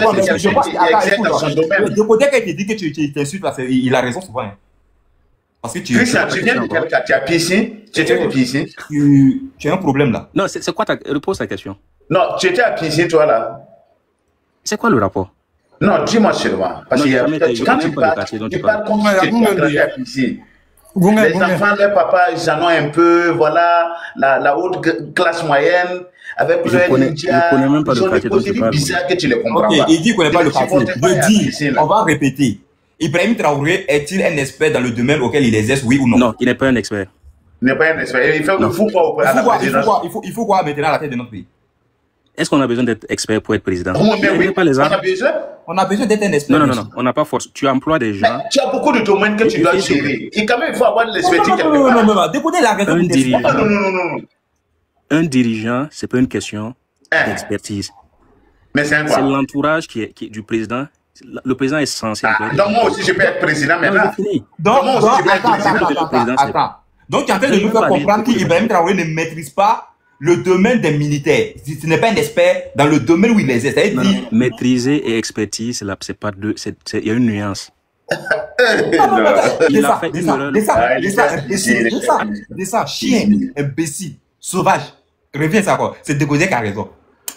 Je pense de côté quand il te dit que tu t'insultes, il a raison souvent. Hein. Parce que Christian, tu viens de quel cas? Tu as pissé? Tu étais pissé? Tu as un problème là. Non, c'est quoi ta... Repose ta question. Non, tu étais à pisser toi là. C'est quoi le rapport? Non, dis-moi seulement. Parce que quand tu parles comme si tu étais à pisser. Les enfants, leurs papas, ils en ont un peu, voilà, la haute classe moyenne, avec leur ninja, ils ont des procédures bizarres que tu ne comprends pas. Il dit qu'on n'est pas le quartier. Je dis, on va répéter. Ibrahim Traoré est-il un expert dans le domaine auquel il exerce, oui ou non? Non, il n'est pas un expert. Il n'est pas un expert. Il faut quoi maintenant à la tête de notre pays? Est-ce qu'on a besoin d'être expert pour être président? On a besoin d'être un expert. Non, on n'a pas force. Tu emploies des gens. Tu as beaucoup de domaines que tu dois gérer. Et quand même, il faut avoir de l'expertise. Non, découdez la raison. Un dirigeant, c'est pas une question d'expertise. Mais c'est quoi? C'est l'entourage qui est du président. Le président est censé. Donc moi aussi, je peux être président maintenant. Donc moi aussi, je peux être président. Attends. Donc tu es en train de nous faire comprendre qu'Ibrahim Traoré ne maîtrise pas le domaine des militaires. Ce n'est pas un expert dans le domaine où il exerce. Maîtriser et expertise, c'est pas deux. Il y a une nuance. Il a fait une erreur. Descends, chien, imbécile, sauvage. Reviens, ça quoi. C'est Décodé qui a raison.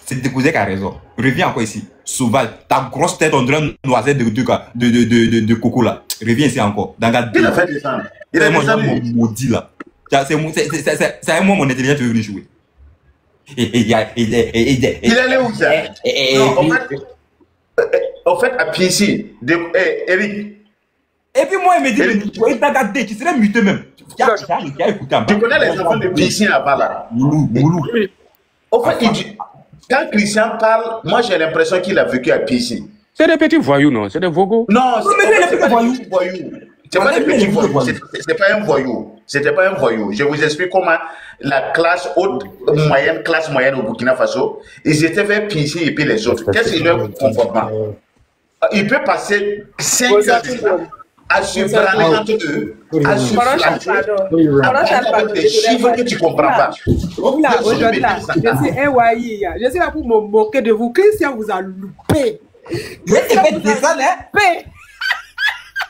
C'est Décodé qui a raison. Reviens encore ici. Sauvage. Ta grosse tête, on dirait une noisette de coco là. Reviens ici encore. Il a fait descendre. Il a descendu. Maudit là. C'est un moment mon intelligence veut venir jouer. Il allait où ça? En fait, à Pieci, Eric. Et puis moi, il me dit, tu serais muté même. Tu connais les enfants de Pieci là-bas là? Moulou. En fait, quand Christian parle, moi j'ai l'impression qu'il a vécu à Pieci. C'est des petits voyous, non? C'est des vogos? Non, c'est pas des petits voyous. C'est pas des petits voyous. C'était pas un voyou. C'était pas un voyou. Je vous explique comment la classe haute, moyenne, classe moyenne au Burkina Faso, ils étaient vers Pieci et puis les autres. Qu'est-ce qu'ils leur comportement? Il peut passer 5 heures à se branler entre eux, à se flatter, avec des chiffres que tu ne comprends pas. Aujourd'hui, je suis un waï. Je suis là pour me moquer de vous. Christian vous a loupé.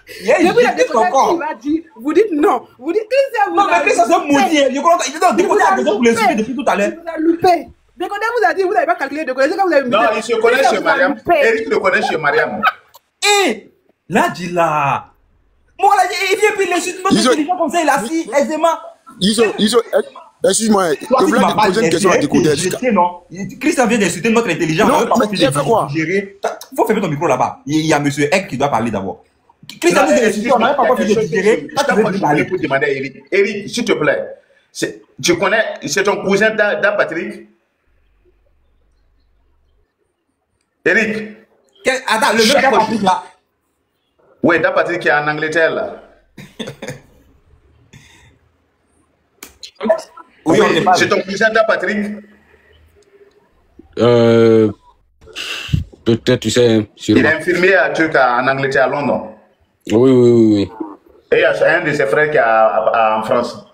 Depuis la découverte, il va dire, vous dites non. Vous dites Christian vous a loupé. Non, mais Christian c'est maudit. Je crois qu'il a raison pour le suivre depuis tout à l'heure. Vous a loupé. Décodé vous a dit, vous n'avez pas calculé Décodé. Non, il se connaît chez Mariam. Eric le connaît chez Mariam. Eh, là, dis là. Moi, là, il vient puis l'insulte. Les gens comme ça, il a assis aisément. Excuse-moi, je voulais te poser une question à Décodé. Non, Christian vient d'insulter notre intelligence. Non, mais tu fait quoi? Il faut fermer ton micro là-bas. Il y a M. Egg qui doit parler d'abord. Christian vient d'insulter, on n'avait pas encore fini de digérer. Pour demander à Eric. Eric, s'il te plaît, tu connais, c'est ton cousin Dan Patrick? Eric. Attends, le mec Dan Patrick là. Oui, Dan Patrick qui est en Angleterre là. Oui, c'est ton cousin Dan Patrick? Peut-être, tu sais. Il est infirmier en Angleterre, à Londres. Oui. Et il y a un de ses frères qui est en France.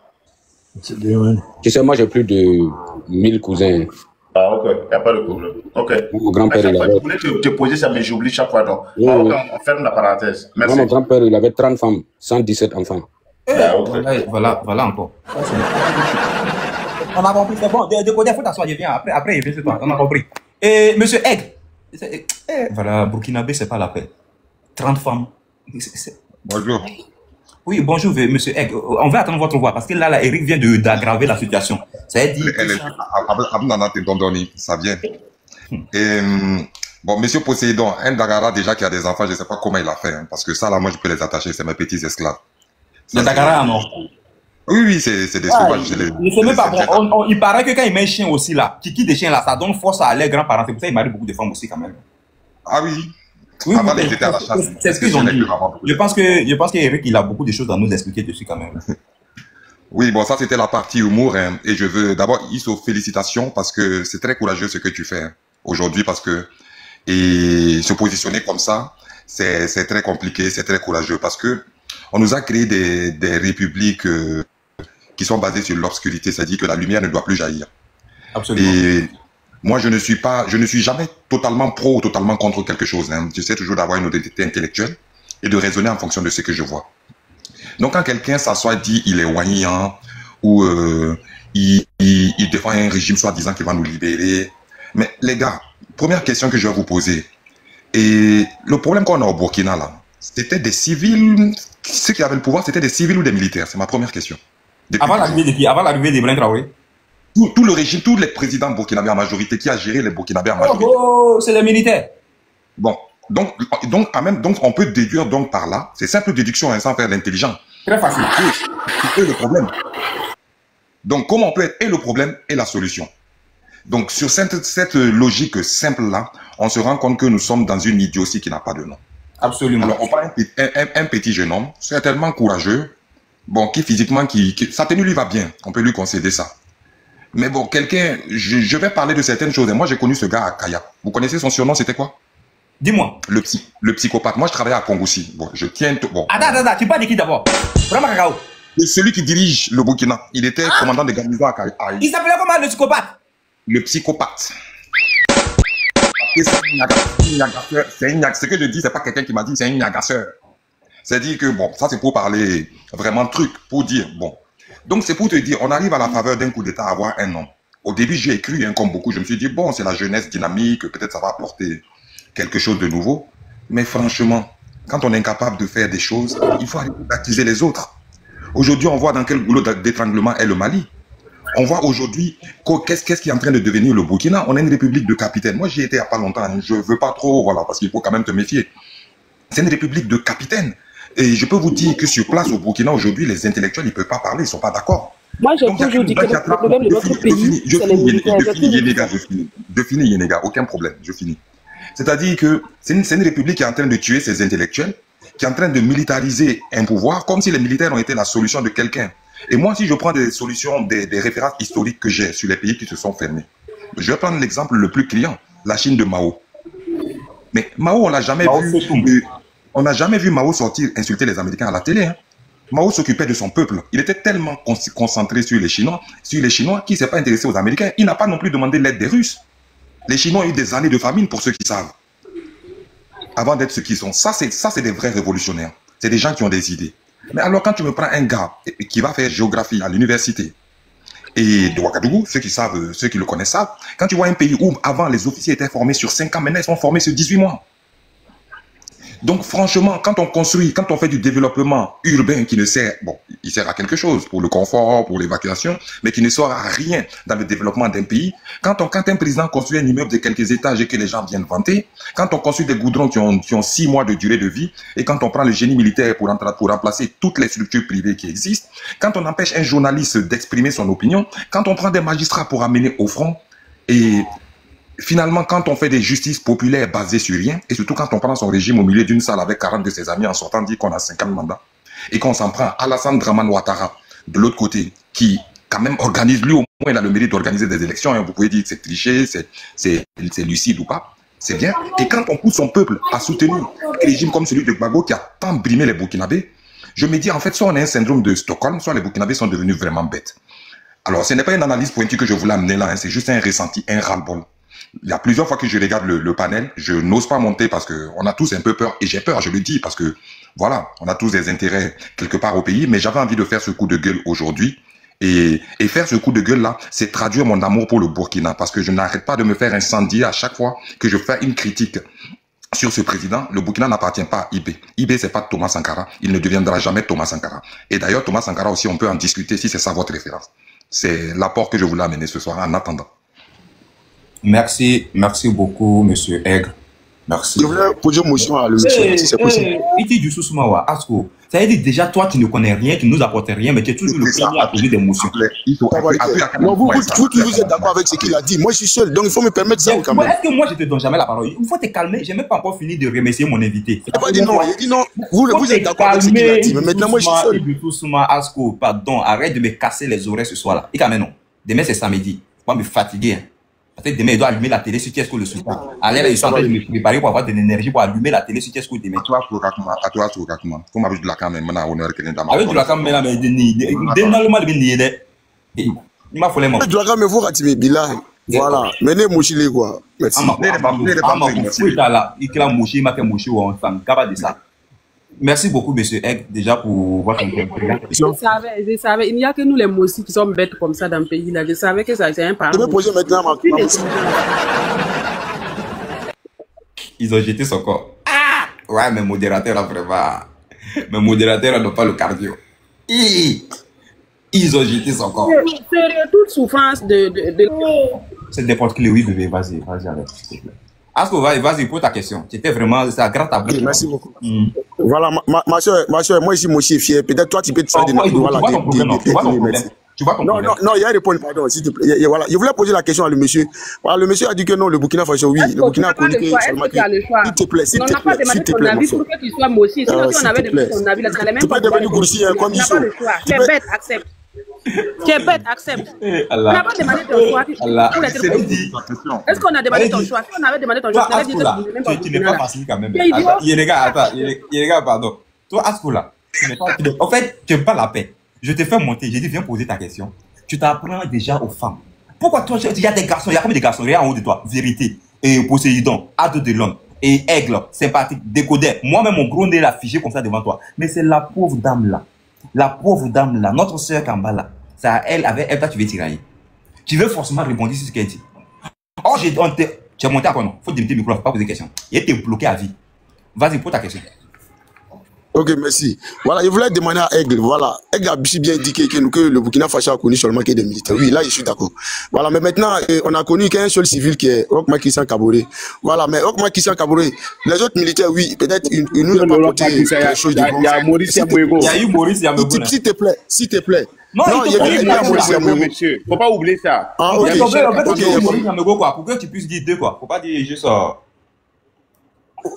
Tu sais, moi j'ai plus de 1000 cousins. Ah, ok, il n'y a pas de problème. Ok. Mon grand-père, il avait... Je voulais te poser ça, mais j'oublie chaque fois. Donc, on ferme la parenthèse. Merci. Mon grand-père, il avait 30 femmes, 117 enfants. Voilà encore. On a compris, c'est bon. De côté, il faut t'asseoir, je viens. Après, il vient sur toi. On a compris. Et monsieur Egg, voilà, Burkinabé, c'est pas la paix. 30 femmes. Bonjour. Oui, bonjour, monsieur Egg. On va attendre votre voix parce que là, Eric vient d'aggraver la situation. Ça veut dire. Ça vient. Et, bon, monsieur Poséidon, un Dagara déjà qui a des enfants, je ne sais pas comment il a fait, hein, parce que ça, là, moi, je peux les attacher, c'est mes petits esclaves. Les Dagara, non? Oui, c'est des sauvages. Il paraît que quand il met un chien aussi là, qui quitte des chiens là, ça donne force à leurs grands-parents. C'est pour ça qu'il marie beaucoup de femmes aussi quand même. Ah oui. Oui, c'est ce qu'ils ont dit. Je pense qu'Eric, il a beaucoup de choses à nous expliquer dessus quand même. Oui, bon, ça c'était la partie humour. Hein, et je veux d'abord, Iso, félicitations parce que c'est très courageux ce que tu fais hein, aujourd'hui parce que et se positionner comme ça, c'est très compliqué, c'est très courageux parce que on nous a créé des républiques qui sont basées sur l'obscurité, c'est-à-dire que la lumière ne doit plus jaillir. Absolument. Moi, je ne suis jamais totalement pro ou totalement contre quelque chose. Hein. J'essaie toujours d'avoir une honnêteté intellectuelle et de raisonner en fonction de ce que je vois. Donc, quand quelqu'un s'assoit et dit il est Wanyang ou il défend un régime soi-disant qui va nous libérer. Mais les gars, première question que je vais vous poser. Et le problème qu'on a au Burkina, là, c'était des civils, ceux qui avaient le pouvoir, c'était des civils ou des militaires? C'est ma première question. Avant l'arrivée de qui? Avant l'arrivée d'Ibrahim Traoré? Tout le régime, tous les présidents burkinabés en majorité, qui a géré les burkinabés en majorité. Oh, c'est les militaires. Bon, donc on peut déduire donc par là, c'est simple déduction, hein, sans faire l'intelligent. Très facile. C'est le problème. Donc, comment on peut être et le problème et la solution? Donc, sur cette logique simple-là, on se rend compte que nous sommes dans une idiotie qui n'a pas de nom. Absolument. Alors, on parle un petit jeune homme, certainement courageux, bon, qui physiquement, sa tenue lui va bien, on peut lui concéder ça. Mais bon, quelqu'un, je vais parler de certaines choses. Et moi, j'ai connu ce gars à Kaya. Vous connaissez son surnom, c'était quoi? Dis-moi. Le psychopathe. Moi, je travaillais à Kongoussi. Bon, je tiens... Bon. Attends, tu parles de qui d'abord? Vraiment, Kakao. Celui qui dirige le Burkina. Il était commandant de garnison à Kaya. Il s'appelait comment, le psychopathe? Le psychopathe. Ce que je dis, c'est pas quelqu'un qui m'a dit, c'est un agasseur. C'est-à-dire que, bon, ça c'est pour parler vraiment truc, pour dire, bon. Donc c'est pour te dire, on arrive à la faveur d'un coup d'État à avoir un nom. Au début, j'ai écrit, hein, comme beaucoup, je me suis dit, bon, c'est la jeunesse dynamique, peut-être ça va apporter quelque chose de nouveau. Mais franchement, quand on est incapable de faire des choses, il faut arrêter d'accuser les autres. Aujourd'hui, on voit dans quel goulot d'étranglement est le Mali. On voit aujourd'hui qu'est-ce qui est en train de devenir le Burkina. On est une république de capitaines. Moi, j'y étais il n'y a pas longtemps. Je ne veux pas trop, voilà, parce qu'il faut quand même te méfier. C'est une république de capitaines. Et je peux vous dire que sur place au Burkina, aujourd'hui, les intellectuels, ils ne peuvent pas parler, ils ne sont pas d'accord. Moi, j'ai toujours dit que le problème de notre pays, c'est les militaires. Je finis, Yénéga, aucun problème, je finis. C'est-à-dire que c'est une république qui est en train de tuer ses intellectuels, qui est en train de militariser un pouvoir, comme si les militaires ont été la solution de quelqu'un. Et moi, si je prends des solutions, des références historiques que j'ai sur les pays qui se sont fermés, je vais prendre l'exemple le plus criant, la Chine de Mao. Mais Mao, on n'a jamais vu... On n'a jamais vu Mao sortir insulter les Américains à la télé. Hein. Mao s'occupait de son peuple. Il était tellement concentré sur les Chinois qu'il ne s'est pas intéressé aux Américains. Il n'a pas non plus demandé l'aide des Russes. Les Chinois ont eu des années de famine, pour ceux qui savent. Avant d'être ceux qui sont. Ça, c'est des vrais révolutionnaires. C'est des gens qui ont des idées. Mais alors, quand tu me prends un gars qui va faire géographie à l'université, et de Ouagadougou, ceux qui savent, ceux qui le connaissent savent, quand tu vois un pays où avant les officiers étaient formés sur 5 ans, maintenant ils sont formés sur 18 mois. Donc franchement, quand on construit, quand on fait du développement urbain qui ne sert, bon, il sert à quelque chose, pour le confort, pour l'évacuation, mais qui ne sert à rien dans le développement d'un pays, quand un président construit un immeuble de quelques étages et que les gens viennent vanter, quand on construit des goudrons qui ont 6 mois de durée de vie, et quand on prend le génie militaire pour remplacer toutes les structures privées qui existent, quand on empêche un journaliste d'exprimer son opinion, quand on prend des magistrats pour amener au front, et... finalement, quand on fait des justices populaires basées sur rien, et surtout quand on prend son régime au milieu d'une salle avec 40 de ses amis en sortant, dit qu'on a 50 mandats, et qu'on s'en prend à Alassane Dramane Ouattara, de l'autre côté, qui quand même organise, lui au moins il a le mérite d'organiser des élections, hein, vous pouvez dire que c'est triché, c'est lucide ou pas, c'est bien. Et quand on pousse son peuple à soutenir un régime comme celui de Gbagbo qui a tant brimé les Burkinabés, je me dis en fait, soit on a un syndrome de Stockholm, soit les Burkinabés sont devenus vraiment bêtes. Alors ce n'est pas une analyse pointue que je voulais amener là, hein, c'est juste un ressenti, un ras-le-bol. Il y a plusieurs fois que je regarde le panel, je n'ose pas monter parce qu'on a tous un peu peur, et j'ai peur, je le dis, parce que, voilà, on a tous des intérêts quelque part au pays, mais j'avais envie de faire ce coup de gueule aujourd'hui, et faire ce coup de gueule-là, c'est traduire mon amour pour le Burkina, parce que je n'arrête pas de me faire incendier à chaque fois que je fais une critique sur ce président. Le Burkina n'appartient pas à IB. IB, c'est pas Thomas Sankara, il ne deviendra jamais Thomas Sankara. Et d'ailleurs, Thomas Sankara aussi, on peut en discuter si c'est ça votre référence. C'est l'apport que je voulais amener ce soir, en attendant. Merci beaucoup, monsieur Aigre. Merci. Je voulais poser une motion à l'émission, si c'est possible. Iti du Sousmawa, Asko. Ça veut dire déjà, toi, tu ne connais rien, tu ne nous apportes rien, mais tu es toujours le premier à poser des motions. Non, vous êtes d'accord avec ce qu'il a dit. Moi, je suis seul, donc il faut me permettre ça quand même. Est-ce que moi, je te donne jamais la parole? Il faut te calmer. Je n'ai même pas encore fini de remercier mon invité. Il n'a pas dit non. Il dit non. Vous êtes d'accord avec ce qu'il a dit, mais maintenant, moi, je suis seul. Du Sousma, Asko, pardon, arrête de me casser les oreilles ce soir-là. Et quand même, non. Demain, c'est samedi. Moi, me fatiguer. Peut-être demain, il doit allumer la télé sur Tiesco le soir. Allez, ils sont en train de me préparer pour avoir de l'énergie pour allumer la télé sur Tiesco demain. À toi, tout Rakuma. Comme avec de la caméra, maintenant, on est avec avec de la caméra, mais dénalement, il m'a fallu. De la caméra, vous ratimez Bila. Voilà. Menez Mochile, quoi. Merci. Merci beaucoup, monsieur Egg, déjà pour votre intervention. Je savais. Il n'y a que nous les Mossi qui sommes bêtes comme ça dans le pays. Là. Je savais que ça c'est un parent. Je vais poser maintenant ma question. Ils ont jeté son corps. Ah! Ouais, mes modérateurs, là, vraiment. Mes modérateurs n'ont pas le cardio. Ils ont jeté son corps. C'est toute souffrance de... C'est n'importe qui, oui, bébé. Vas-y, arrête, s'il te plaît. Asko, vas-y, pose ta question. C'était vraiment, c'est à grande table. Merci beaucoup. Voilà, ma soeur, moi ici, moi aussi, fier. Peut-être toi, tu peux te faire des... Voilà, tu vois ton problème. Non, il y a une réponse, pardon, s'il te plaît. Voilà. Je voulais poser la question à le monsieur. Voilà, le monsieur a dit que non, le Burkina Faso, oui. Le Burkina a connu que seulement que... S'il te plaît, s'il te plaît, s'il te plaît, mon frère. Pour que tu sois Mossi. Sinon, si on avait demandé ton avis, là, ça n'allait même pas... Tu peux devenir Goursi, comme ils sont. Tu es bête, accepte. Tu es bête, accepte. On n'a pas demandé ton choix. Est-ce qu'on a demandé ton choix? Si on avait demandé ton choix, tu aurais dit que tu n'es pas facile quand même. Les gars, pardon. Toi, Askoula, en fait, tu n'aimes pas la paix. Je te fais monter, j'ai dit, viens poser ta question. Tu t'apprends déjà aux femmes. Pourquoi toi, il y a des garçons, il y a combien de garçons? Regarde en haut de toi. Vérité, et Poséidon, Ado de l'homme, et Aigle, sympathique, décodeur. Moi-même, mon gros nez l'a affiché comme ça devant toi. Mais c'est la pauvre dame là. La pauvre dame là, notre soeur Kambala. Ça, elle, avec elle, toi, tu veux tirailler. Tu veux forcément répondre sur ce qu'elle dit. Oh, tu es monté à quoi non? Faut débuter le micro, faut pas poser de questions. Il était bloqué à vie. Vas-y, pose ta question. Ok, merci. Voilà, je voulais demander à Aigle, voilà. Aigle a bien indiqué que le Burkina Faso a connu seulement que des militaires. Oui, là, je suis d'accord. Voilà, mais maintenant, on a connu qu'un seul civil qui est Roch Marc Christian Kaboré. Voilà, mais Roch Marc Christian Kaboré, les autres militaires, oui, peut-être, ils nous ont pas apporté quelque chose de bon. Il y a Maurice Yamouego. Il y a eu Maurice Yamouego. S'il te plaît. Non, il y a Maurice Yamouego, monsieur. Faut pas oublier ça. Ah, ok. Maurice Yamouego, quoi, pour que tu puisses dire deux, quoi. Faut pas dire juste ça.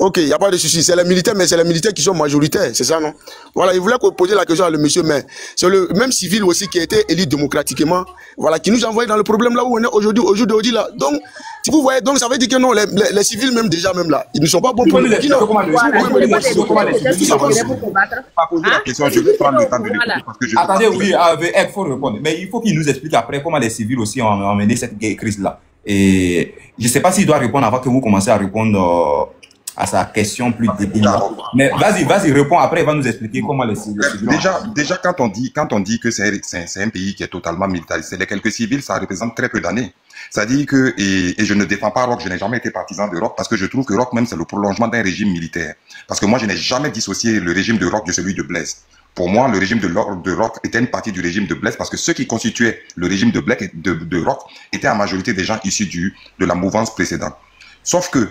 Ok, il n'y a pas de souci. C'est les militaires, mais c'est les militaires qui sont majoritaires, c'est ça, non? Voilà, il voulait poser la question à le monsieur, mais c'est le même civil aussi qui a été élu démocratiquement, voilà, qui nous a envoyé dans le problème là où on est aujourd'hui là. Donc, si vous voyez, donc ça veut dire que non, les civils même déjà même là, ils ne sont pas bons pour nous. Attendez, oui, il faut répondre. Mais il faut qu'il nous explique après comment les civils aussi ont mené cette crise là. Et je ne sais pas s'il doit répondre avant que vous commencez à répondre à sa question plus débile. Mais vas-y, réponds. Après, il va nous expliquer comment les civils... Déjà, quand on dit que c'est un pays qui est totalement militarisé, les quelques civils, ça représente très peu d'années. C'est-à-dire que, et je ne défends pas Roch, je n'ai jamais été partisan de Roch, parce que je trouve que Roch même, c'est le prolongement d'un régime militaire. Parce que moi, je n'ai jamais dissocié le régime de Roch de celui de Blaise. Pour moi, le régime de Roch était une partie du régime de Blaise, parce que ceux qui constituaient le régime de Blaise, de Roch, étaient en majorité des gens issus de la mouvance précédente. Sauf que,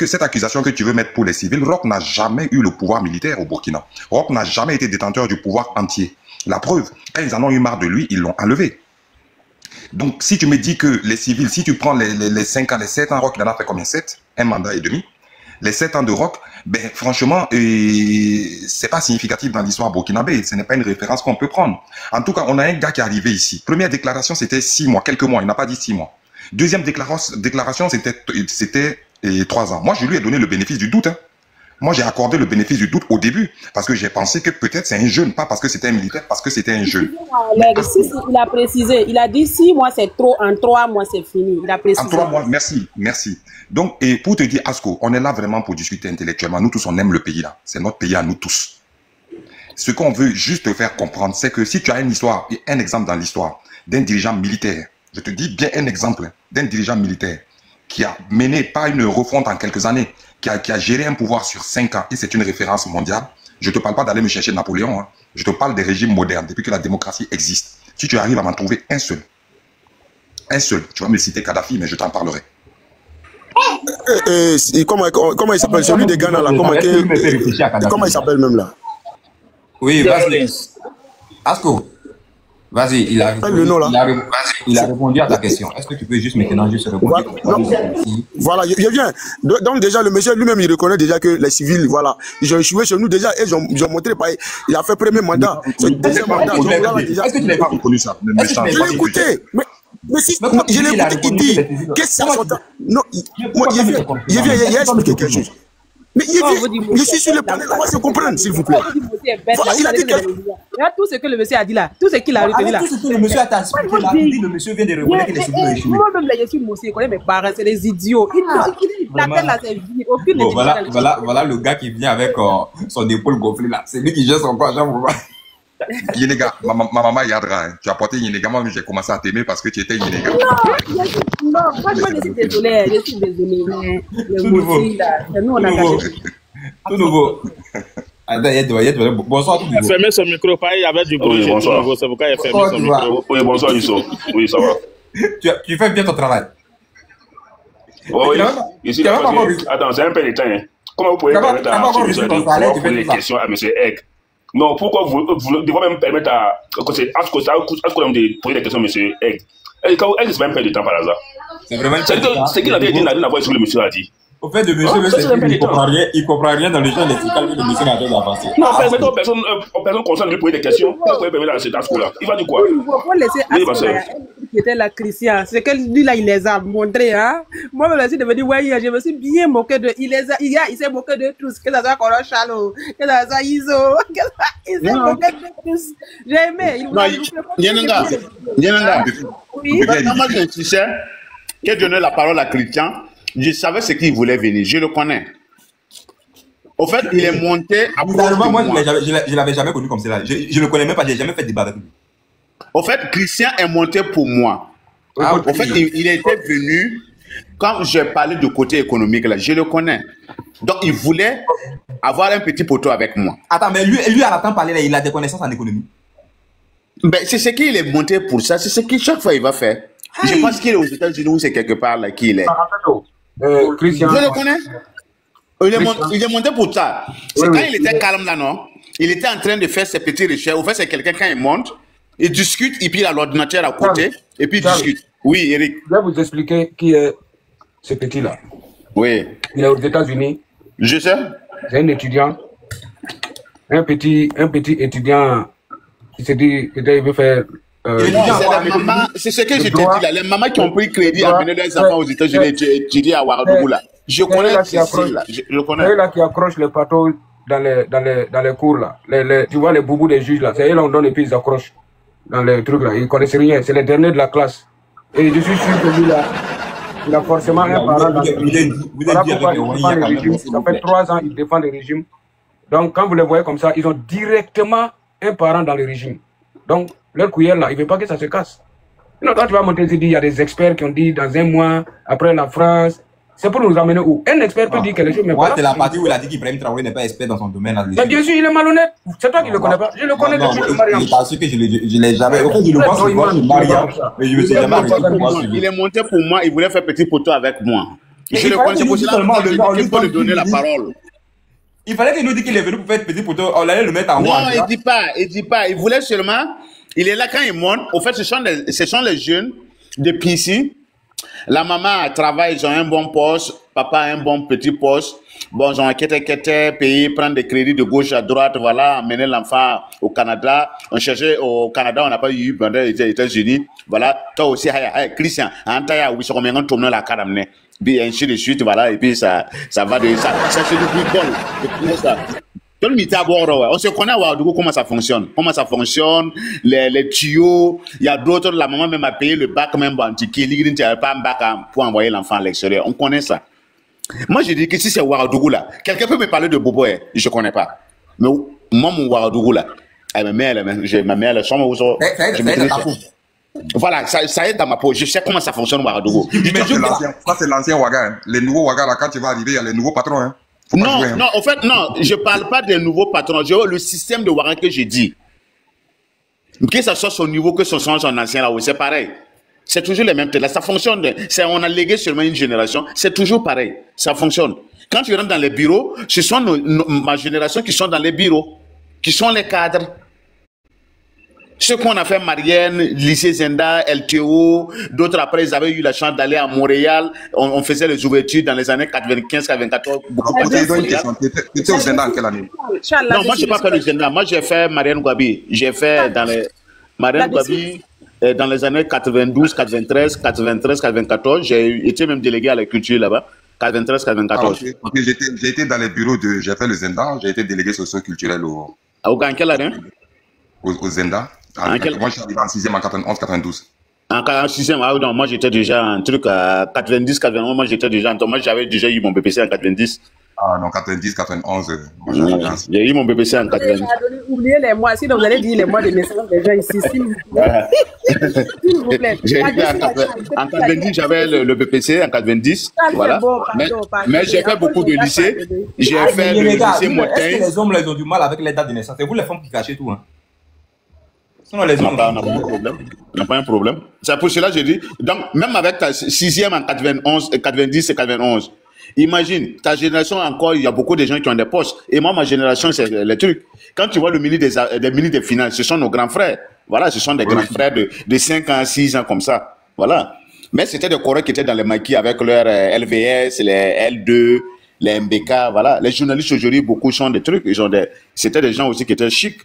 cette accusation que tu veux mettre pour les civils, Roch n'a jamais eu le pouvoir militaire au Burkina. Roch n'a jamais été détenteur du pouvoir entier. La preuve, quand ils en ont eu marre de lui, ils l'ont enlevé. Donc, si tu me dis que les civils, si tu prends les 5 ans, les 7 ans, Roch, il en a fait combien? 7? Un mandat et demi. Les 7 ans de Roch, ben, franchement, c'est pas significatif dans l'histoire burkinabé. Ce n'est pas une référence qu'on peut prendre. En tout cas, on a un gars qui est arrivé ici. Première déclaration, c'était 6 mois, quelques mois. Il n'a pas dit 6 mois. Deuxième déclaration, c'était 3 ans. Moi, je lui ai donné le bénéfice du doute. Hein. Moi, j'ai accordé le bénéfice du doute au début, parce que j'ai pensé que peut-être c'est un jeune, pas parce que c'était un militaire, parce que c'était un jeune. Il a précisé, il a dit 6 mois c'est trop, en 3 mois c'est fini. Il a précisé. En 3 mois, merci. Donc, et pour te dire, Asko, on est là vraiment pour discuter intellectuellement. Nous tous, on aime le pays là. C'est notre pays à nous tous. Ce qu'on veut juste te faire comprendre, c'est que si tu as une histoire, un exemple dans l'histoire d'un dirigeant militaire, je te dis bien un exemple d'un dirigeant militaire qui a mené pas une refonte en quelques années, qui a géré un pouvoir sur 5 ans, et c'est une référence mondiale. Je ne te parle pas d'aller me chercher Napoléon, hein. Je te parle des régimes modernes, depuis que la démocratie existe. Si tu arrives à m'en trouver un seul, tu vas me citer Kadhafi, mais je t'en parlerai. Comment il s'appelle? Celui des Ghana là, comment il s'appelle même là? Oui, vas-y. Asko. Vas-y, il a répondu à ta question. Est-ce que tu peux juste maintenant répondre? Voilà, je viens. Donc déjà, le monsieur lui-même, il reconnaît déjà que les civils, voilà, ils ont échoué chez nous déjà et ils ont montré, il a fait premier mandat. C'est le deuxième mandat. Est-ce que tu n'as pas reconnu ça? Je l'ai écouté. Mais si, je l'ai écouté, il dit, qu'est-ce que ça? Non, il a expliqué quelque chose. Mais je suis sur le panel, on va se comprendre, s'il vous plaît. Voilà, il a dit tout ce que le monsieur a dit là, tout ce qu'il a retenu là. Tout ce que le monsieur a expliqué là, le monsieur vient de reconnaître qu'il est sur le chemin. Moi-même, je suis monsieur, je connais mes parents, c'est des idiots. La tête là, c'est vide. Aucune voilà le gars qui vient avec son épaule gonflée là. C'est lui qui gère son corps à chaque fois. Yénéga, ma maman Yadra, hein. Tu as porté Yénéga, moi j'ai commencé à t'aimer parce que tu étais Yénéga. Non, franchement, je suis désolée, Le monsieur là, nous on a gâché. Tout nouveau. Bonsoir, tout nouveau. Il a fermé son micro, il y avait du bruit. Oui, bonsoir. C'est pourquoi il a fermé son micro. Oui, bonsoir, Youssou. Oui, ça va. Tu fais bien ton travail. Oui, ici, attends, j'ai un peu de temps. Hein. Comment vous pouvez permettre à M. de poser des questions à M. Egg? Non, pourquoi vous devez même permettre à poser des questions à M. Egg? Egg, c'est même pas de temps par hasard. C'est vraiment ce qu'il avait dit n'a rien à voir avec ce que le monsieur a dit. Au fait, le monsieur, il comprend rien dans le champ lexical que le monsieur n'a pas d'avancer. Non, permettons aux personnes concernées de lui poser des questions. Pourquoi vous pouvez permettre à cet asco-là? Il va dire quoi? Il faut laisser qui était la Christian. C'est que lui là, il les a montrés. Hein? Moi, je me suis devenu, ouais, je me suis bien moqué de. Il s'est moqué de tous. Que ça soit Coro Chalo, que ça soit Iso. Il s'est moqué de tous. J'ai aimé. Yenanga. Oui. Moi, je insistais qu'il donnait la parole à Christian. Je savais ce qu'il voulait venir. Je le connais. Au fait, il est monté à moi, je l'avais jamais connu comme cela. Je le connais même pas. J'ai jamais fait de débat avec lui. Au fait, Christian est monté pour moi. Au fait, il était venu quand j'ai parlé du côté économique là. Je le connais. Donc, il voulait avoir un petit poteau avec moi. Attends, mais lui à l'attendre parler là, il a des connaissances en économie. Ben, c'est ce qu'il est monté pour ça. C'est ce qu'il chaque fois il va faire. Je pense qu'il est aux États-Unis ou c'est quelque part là qu'il est. Christian. Je le connais. Il est monté pour ça. C'est quand il était calme là, non? Il était en train de faire ses petites recherches. Au fait, c'est quelqu'un quand il monte, il discute, et puis il a l'ordinateur à côté, et puis il discute. Oui, Eric. Je vais vous expliquer qui est ce petit-là. Oui. Il est aux États-Unis. Je sais. C'est un étudiant. Un petit étudiant qui s'est dit qu'il veut faire. C'est ce que je te dis là. Les mamans qui ont pris crédit à mener leurs enfants aux États-Unis étudier à Ouagadougou là. Je connais je connais. C'est là qui accroche les bateaux dans les cours là. Tu vois les boubous des juges là. C'est eux là on donne et puis ils accrochent dans les trucs là. Ils connaissent rien. C'est les derniers de la classe. Et je suis sûr que lui là, il a forcément un parent dans le régime. Voilà pourquoi il défend le régime. Ça fait 3 ans qu'il défend le régime. Donc quand vous les voyez comme ça, ils ont directement un parent dans le régime. Donc leur cuillère là, il ne veut pas que ça se casse. Sinon, toi tu vas monter, tu dis, il y a des experts qui ont dit dans un mois, après la France, c'est pour nous amener où? Un expert peut dire quelque chose, mais ouais, c'est la partie où il a dit qu'Ibrahim Traoré n'est pas expert dans son domaine. Mais bien sûr, il est malhonnête. C'est toi qui ne le connais pas. Je le connais depuis le Mariam. Parce que je ne l'ai jamais. Au fait, je le vois souvent sur Mariam, mais je ne me suis jamais arrêté pour moi. Il est monté pour moi, il voulait faire petit poteau avec moi. Je le connais, c'est pour cela qu'il faut lui donner la parole. Il fallait qu'il nous dise qu'il est venu pour faire petit poteau, on allait le mettre en haut. Non, il dit pas. Il voulait seulement. Il est là quand il monte. Au fait, ce sont les jeunes de PC. La maman travaille, ils ont un bon poste. Papa a un bon petit poste. Bon, ils ont un pays, prendre des crédits de gauche à droite, voilà, amener l'enfant au Canada. On cherchait au Canada, on n'a pas eu pendant les États-Unis. Voilà, toi aussi, Christian, oui, c'est combien on tourne la carte amener. Puis ainsi de suite, voilà, et puis ça va de ça. Ça, c'est du bricole. On se connaît à Ouagadougou comment ça fonctionne. Les tuyaux. Il y a d'autres, la maman même a payé le bac même antique. Il n'y a pas un bac pour envoyer l'enfant à l'extérieur. On connaît ça. Moi, je dis que si c'est Ouagadougou là, quelqu'un peut me parler de Bobo, je ne connais pas. Mais moi, mon Ouagadougou là, ma mère, elle sommes aux voilà, ça est dans ma peau. Je sais comment ça fonctionne Ouagadougou. Ça, c'est l'ancien Ouaga. Les nouveaux Ouaga, là, quand tu vas arriver, il y a les nouveaux patrons. Hein. Non, en fait, non, je ne parle pas des nouveaux patrons. Je vois le système de Ouaga que j'ai dit. Que ce soit son niveau, que ce soit son ancien là, c'est pareil. C'est toujours les mêmes têtes. Là, ça fonctionne. On a légué seulement une génération. C'est toujours pareil. Ça fonctionne. Quand tu rentres dans les bureaux, ce sont ma génération qui sont dans les bureaux, qui sont les cadres. Ceux qu'on a fait Marianne, lycée Zenda, LTO, d'autres après, ils avaient eu la chance d'aller à Montréal. On faisait les ouvertures dans les années 95, 94. Beaucoup Tu étais au Zenda en quelle année? Non, moi, je n'ai pas fait le Zenda. Moi, j'ai fait Marianne Gwabi. J'ai fait dans les Marianne Gwabi dans les années 92, 93, 94. J'ai été même délégué à la culture là-bas. 93, Alors, 94. parce que j'ai été dans les bureaux j'ai fait le Zenda, j'ai été délégué socio-culturel En quelle année? au Zenda. Moi, je suis arrivé en 6e en 91, 92. En 6e, ah non, moi j'étais déjà un truc à 90, 91, moi j'étais déjà, moi j'avais déjà eu mon BPC en 90. Ah non, 90, 91. J'ai eu mon BPC en 90. Oubliez les mois, sinon vous allez dire les mois de naissance des gens ici, s'il vous plaît. S'il vous plaît. En 90, j'avais le BPC, en 90, voilà. Mais j'ai fait beaucoup de lycées. J'ai fait le lycée Montaigne. Est-ce que les hommes là, ils ont du mal avec les dates de naissance? C'est vous les femmes qui cachez tout, hein? Sinon, les hommes, on n'a pas un problème. C'est pour cela que je dis. Donc, même avec ta 6e en 91, 90 et 91, imagine, ta génération encore, il y a beaucoup de gens qui ont des postes. Et moi, ma génération, c'est les trucs. Quand tu vois le ministre des Finances, ce sont nos grands frères. Voilà, ce sont des grands frères de 5 ans, 6 ans, comme ça. Voilà. Mais c'était des Corées qui étaient dans les maquis avec leur LVS, les L2, les MBK, voilà. Les journalistes aujourd'hui, beaucoup sont des trucs. C'était des gens aussi qui étaient chics.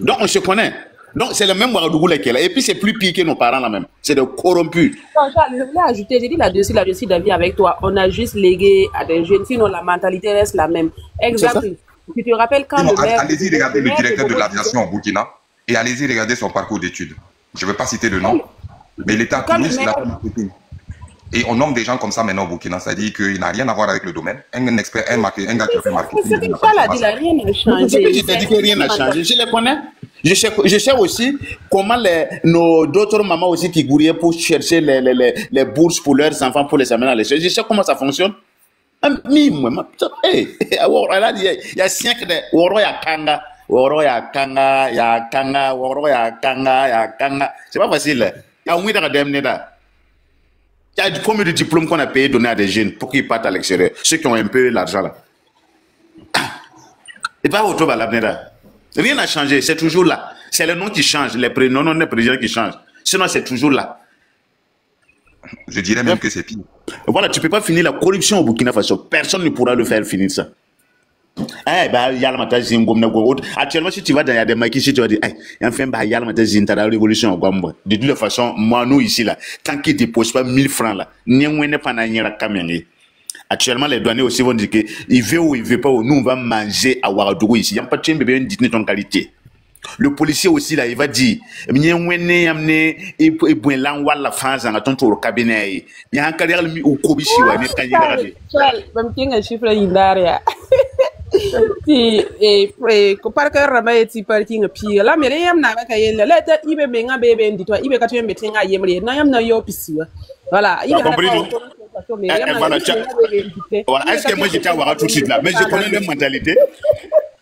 Donc, on se connaît. Donc, c'est le même Ouagadougou lesquels. Et puis, c'est plus pire que nos parents là même. C'est des corrompus. Non, Charles, je voulais ajouter, j'ai dit là-dessus d'avis avec toi. On a juste légué à des jeunes, sinon la mentalité reste la même. Exemple. Tu te rappelles quand le maire... Allez-y regarder le directeur de l'aviation au Burkina et allez-y regarder son parcours d'études. Je ne vais pas citer le nom, mais il était à Toulouse, il a fait marketing. Et on nomme des gens comme ça maintenant au Burkina, c'est-à-dire qu'il n'a rien à voir avec le domaine. Un expert, un gars qui a fait marketing. C'est que Charles a dit, là, rien n'a changé. Je t'ai dit que rien n'a changé. Je les connais. Je sais aussi comment d'autres mamans aussi qui gouriaient pour chercher les bourses pour leurs enfants pour les amener à l'école. Je sais comment ça fonctionne. Il y a 5 de Woro ya Kanga, Woro ya Kanga, ya Kanga, Woro ya Kanga, ya Kanga. C'est pas facile. Il y a un milliard d'amnéda. Il y a combien de diplômes qu'on a payé donner à des jeunes pour qu'ils partent à l'extérieur, ceux qui ont un peu l'argent là. Et pas autour de l'amnéda. Rien n'a changé, c'est toujours là. C'est le nom qui change, les prénoms, non, les présidents qui changent. Sinon, c'est toujours là. Je dirais même que c'est pire. Voilà, tu ne peux pas finir la corruption au Burkina Faso. Personne ne pourra le faire finir ça. Actuellement, si tu vas dans des maquis, si tu vas dire, enfin, il y a la révolution. De toute façon, moi, nous ici, là, tant qu'ils ne déposent pas 1000 francs, là, actuellement, les douaniers aussi vont dire qu'il veut ou il ne veut pas, nous, on va manger à Ouagadougou ici. Il n'y a pas de bébé, une dignité en qualité. Le policier aussi, là, il va dire, il y a la France, il y a un cabinet, il y a un carrière au Kobichi, il y a un carrière. Même un chiffre indaria. Par que Rama est parti pire. La Myriam n'a pas qu'à la lettre, il veut bien un bébé, dis-toi, il veut qu'à tu me à Yemri, n'ayam na yo pisua. Voilà, il a compris. Voilà, est-ce que moi j'étais à Ouara tout de suite là, mais je connais leur mentalité.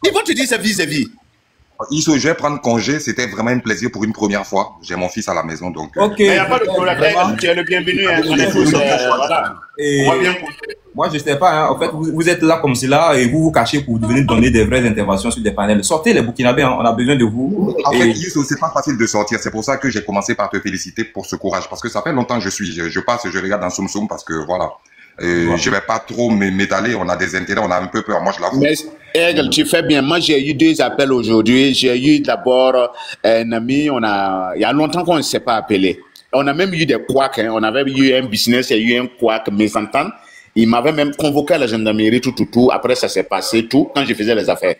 Ils vont te dire ça vis-à-vis. Je vais prendre congé, c'était vraiment un plaisir pour une première fois. J'ai mon fils à la maison, donc... Ok. Il n'y a pas de problème, tu es le bienvenu. On est tous, voilà. Moi, je ne sais pas, hein. En fait, vous êtes là comme cela et vous vous cachez pour venir donner des vraies interventions sur des panels. Sortez les Burkinabés, hein. On a besoin de vous. En fait, c'est pas facile de sortir. C'est pour ça que j'ai commencé par te féliciter pour ce courage. Parce que ça fait longtemps que je passe, je regarde dans Soum Soum parce que voilà. Je vais pas trop m'étaler, on a des intérêts, on a un peu peur, moi je l'avoue. Mais Aigle, tu fais bien, moi j'ai eu 2 appels aujourd'hui, j'ai eu d'abord un ami, il y a longtemps qu'on ne s'est pas appelé. On a même eu des couacs, hein. On avait eu un business, il y a eu un couac mésentant, il m'avait même convoqué à la gendarmerie, tout, après ça s'est passé, tout, quand je faisais les affaires.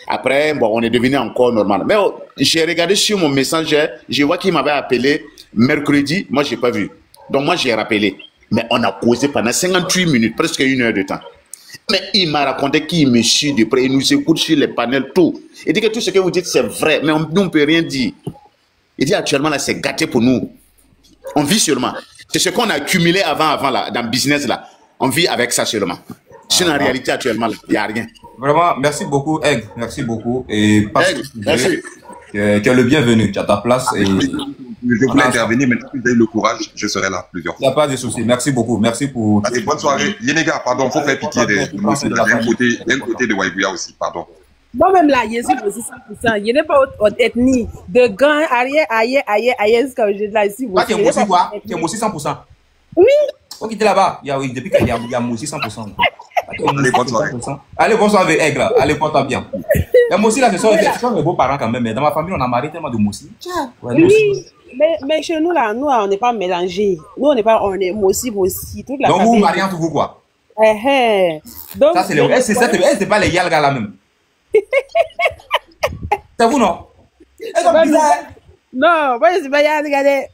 Après, bon, on est devenu encore normal. Mais j'ai regardé sur mon messenger, je vois qu'il m'avait appelé mercredi, moi j'ai pas vu. Donc moi j'ai rappelé. Mais on a causé pendant 58 minutes, presque 1 heure de temps. Mais il m'a raconté qu'il me suit de près, il nous écoute sur les panels, tout. Il dit que tout ce que vous dites, c'est vrai, mais nous, on ne peut rien dire. Il dit actuellement, là, c'est gâté pour nous. On vit seulement. C'est ce qu'on a accumulé avant là, dans le business, là. On vit avec ça seulement. Sinon, en réalité, actuellement, il n'y a rien. Vraiment, merci beaucoup, Egg. Merci beaucoup. Et merci. Tu es le bienvenu, tu as ta place. Et... Je voulais intervenir, mais si vous avez le courage, je serai là plusieurs fois. Il n'y a pas de souci. Merci beaucoup. Merci pour... Allez, bonne soirée. Yénéga, pardon, il faut faire pitié de moi aussi. Il y a un côté de Waïbouya aussi, pardon. Moi-même là, je suis aussi 100%. Il n'y a pas d'autre ethnie. De gants, aïe, comme je dis là ici. Tu es aussi quoi? Tu es aussi 100%. Oui. Ok, tu es là-bas. Depuis qu'il y a aussi 100%. Allez, bonne soirée. Allez, bonsoir avec Aigle. Allez, porte-toi bien. Mais moi aussi, là, ce sont mes beaux-parents quand même. Mais dans ma famille, on a marié tellement de moussi. Oui. Mais chez nous, là, on n'est pas mélangés. Nous, on n'est pas, on est aussi. Toute la donc, famille. vous mariez entre vous, quoi? Donc, ça, c'est pas les Yalga là même. C'est vous, non? Non, moi, c'est pas Yann, regardez.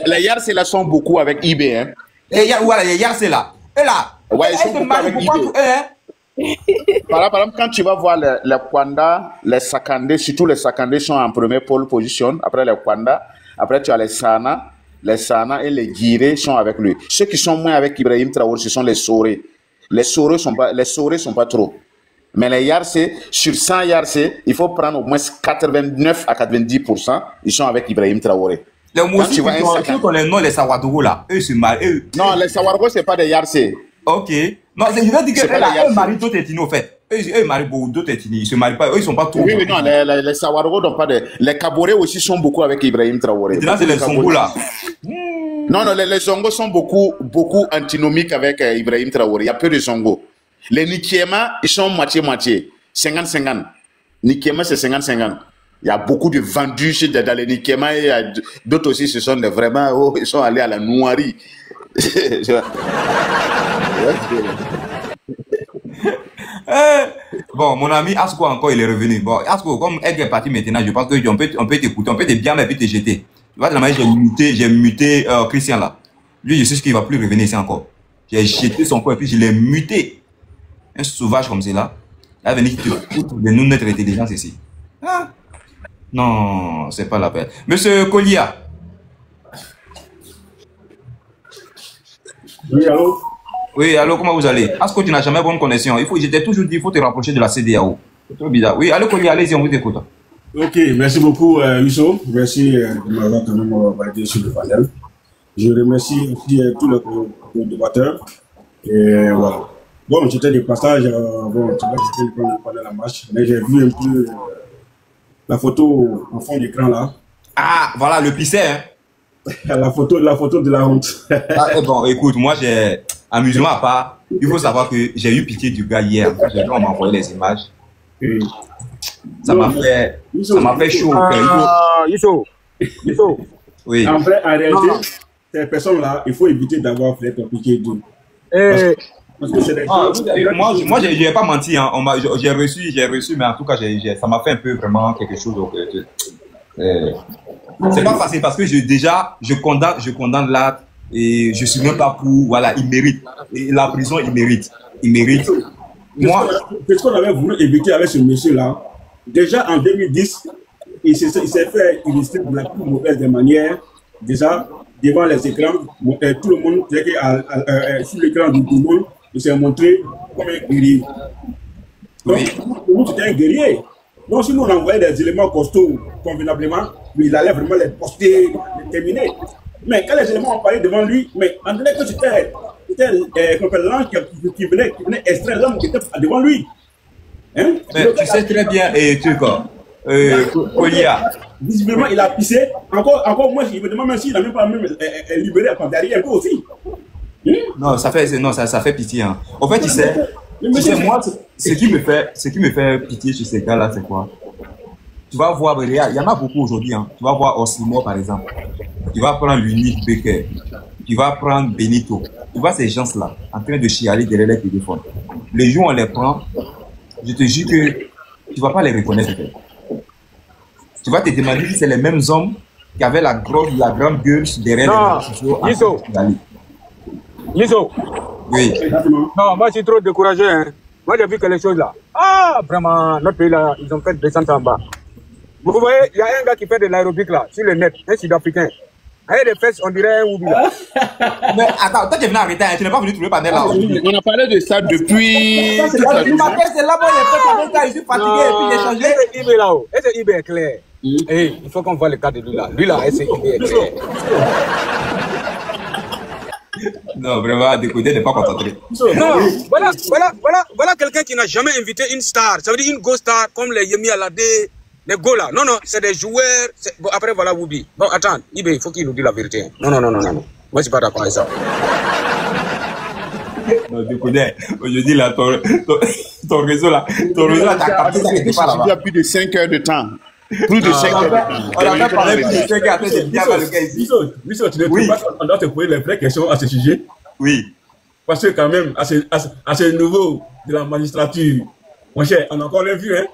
Les Yar, c'est là, sont beaucoup avec IB, hein. Et voilà, les Yar, c'est là. Et là, ouais, ils sont beaucoup avec IB. Par exemple, quand tu vas voir les Kwanda, les Sakandé, surtout les Sakandé sont en première pole position, après les Kwanda, après tu as les Sana et les Guiré sont avec lui. Ceux qui sont moins avec Ibrahim Traoré, ce sont les Soré. Les Soré sont pas trop. Mais les Yarse, sur 100 Yarse, il faut prendre au moins 89 à 90%, ils sont avec Ibrahim Traoré. Les Moussi, ceux qu'on les noms, les Sawadogo là, eux se marient. Non, les Sawadogo, c'est pas des Yarse. Ok. Non, je veux dire que eux marient d'autres ethnies, au fait. Eux marient beaucoup d'autres ethnies. Ils se marient pas. Eux, ils sont pas trop. Oui, non, les Sawadogo n'ont pas de. Les Kaboré aussi sont beaucoup avec Ibrahim Traoré. Là, c'est les Zongo là. Non, les Zongo sont beaucoup antinomiques avec Ibrahim Traoré. Il y a peu de Zongo. Les Nikiema, ils sont moitié-moitié. 50-50. Nikiema, c'est 50-50. Il y a beaucoup de vendus dans les Nikiema et d'autres aussi, ce sont vraiment, ils sont allés à la noirie. Bon, mon ami Asko encore, il est revenu. Bon, Asko, comme elle est partie maintenant, je pense qu'on peut t'écouter, on peut te bien mais puis te jeter. Tu vois, de la manière, j'ai muté Christian là. Lui, je sais qu'il ne va plus revenir ici encore. J'ai jeté son corps et puis je l'ai muté. Un sauvage comme c'est là. Il va venir te foutre de nous notre intelligence ici. Ah. Non, c'est pas la peine. Monsieur Kolia. Oui, allô? Oui, allô, comment vous allez? Est-ce que tu n'as jamais bonne connexion? Je t'ai toujours dit, il faut te rapprocher de la CDAO. C'est trop bizarre. Oui, allô, Kolia, allez-y, on vous écoute. Ok, merci beaucoup, Yousso. Merci de m'avoir quand même validé sur le panel. Je remercie aussi tous les débatteurs. Et voilà. Bon, j'étais de passage, bon, tu vois, j'étais pendant la marche, mais j'ai vu un peu la photo en fond d'écran là. Ah, voilà, le pisset, hein. la photo de la honte. Bon, écoute, moi, j'ai amusement à part. Il faut savoir que j'ai eu pitié du gars hier. On m'a envoyé les images. Ça m'a fait chaud. Yousso. Oui. En vrai, en réalité, ces personnes-là, il faut éviter d'avoir fait un piqué d'eau. Parce que c'est des moi, je n'ai pas menti. Hein. J'ai reçu, mais en tout cas, ça m'a fait un peu vraiment quelque chose. C'est pas facile parce que je condamne l'acte et je suis même pas pour. Voilà, il mérite. Et la prison, il mérite. Moi, qu'est-ce qu'on avait voulu éviter avec ce monsieur-là? Déjà en 2010, il s'est fait illustrer de la plus mauvaise des manières. Déjà, devant les écrans, tout le monde, sur l'écran de tout le monde, il s'est montré comme un guerrier. Donc, pour nous, c'était un guerrier. Donc, si nous on envoyait des éléments costauds convenablement, il allait vraiment les poster, les terminer. Mais quand les éléments ont parlé devant lui, mais on dirait que c'était l'ange qui venait extraire l'homme qui était devant lui. Hein? Mais tu sais très bien, et tu Kolia. Visiblement, il a pissé. Encore moi, je me demande même s'il n'a même pas libéré derrière un peu aussi. Non, ça fait pitié. Hein. En fait, tu sais moi, ce qui me fait pitié sur ces gars-là, c'est quoi? Tu vas voir, il y en a beaucoup aujourd'hui. Hein. Tu vas voir Osimo, par exemple. Tu vas prendre l'unique Becker. Tu vas prendre Benito. Tu vois ces gens-là en train de chialer derrière les téléphones. Les jours où on les prend, je te jure que tu ne vas pas les reconnaître. Tu vas te demander si c'est les mêmes hommes qui avaient la grande gueule derrière les réseaux. Liso. Oui. Non, moi je suis trop découragé. Hein. Moi j'ai vu que les choses là. Ah, vraiment, notre pays là, ils ont fait descendre en bas. Vous voyez, il y a un gars qui fait de l'aérobic là, sur le net, un Sud-Africain. Avec des fesses, on dirait un Oubi là. Mais attends, toi tu es venu arrêter, tu n'es pas venu trouver panel là. On a parlé de ça depuis. C'est là-bas, il est fait, je suis fatigué et puis j'ai changé. Est-ce que IB là-haut? Est-ce que IB est clair? Il faut qu'on voit le cas de lui là. Lui là, est-ce que IB est clair? Non, vraiment, de côté, n'est pas concentré. Non, voilà quelqu'un qui n'a jamais invité une star. Ça veut dire une go star comme les Yemi Alade, les go là. Non, c'est des joueurs. Bon, après, voilà, Woubi. Bon, attends, Ibe, il faut qu'il nous dise la vérité. Non. Moi, je suis pas d'accord avec ça. Non, de côté, aujourd'hui, là, ton réseau là, t'as capté ça, il y a plus de 5 heures de temps. Plus de 5 heures. On a pas parlé plus de 5 heures après, c'est bien avec le gars ici. Miso, tu ne trouves pas qu'on doit te poser les vraies questions à ce sujet? Oui. Parce que quand même, à ce niveau de la magistrature, mon cher, on a encore les vues, hein?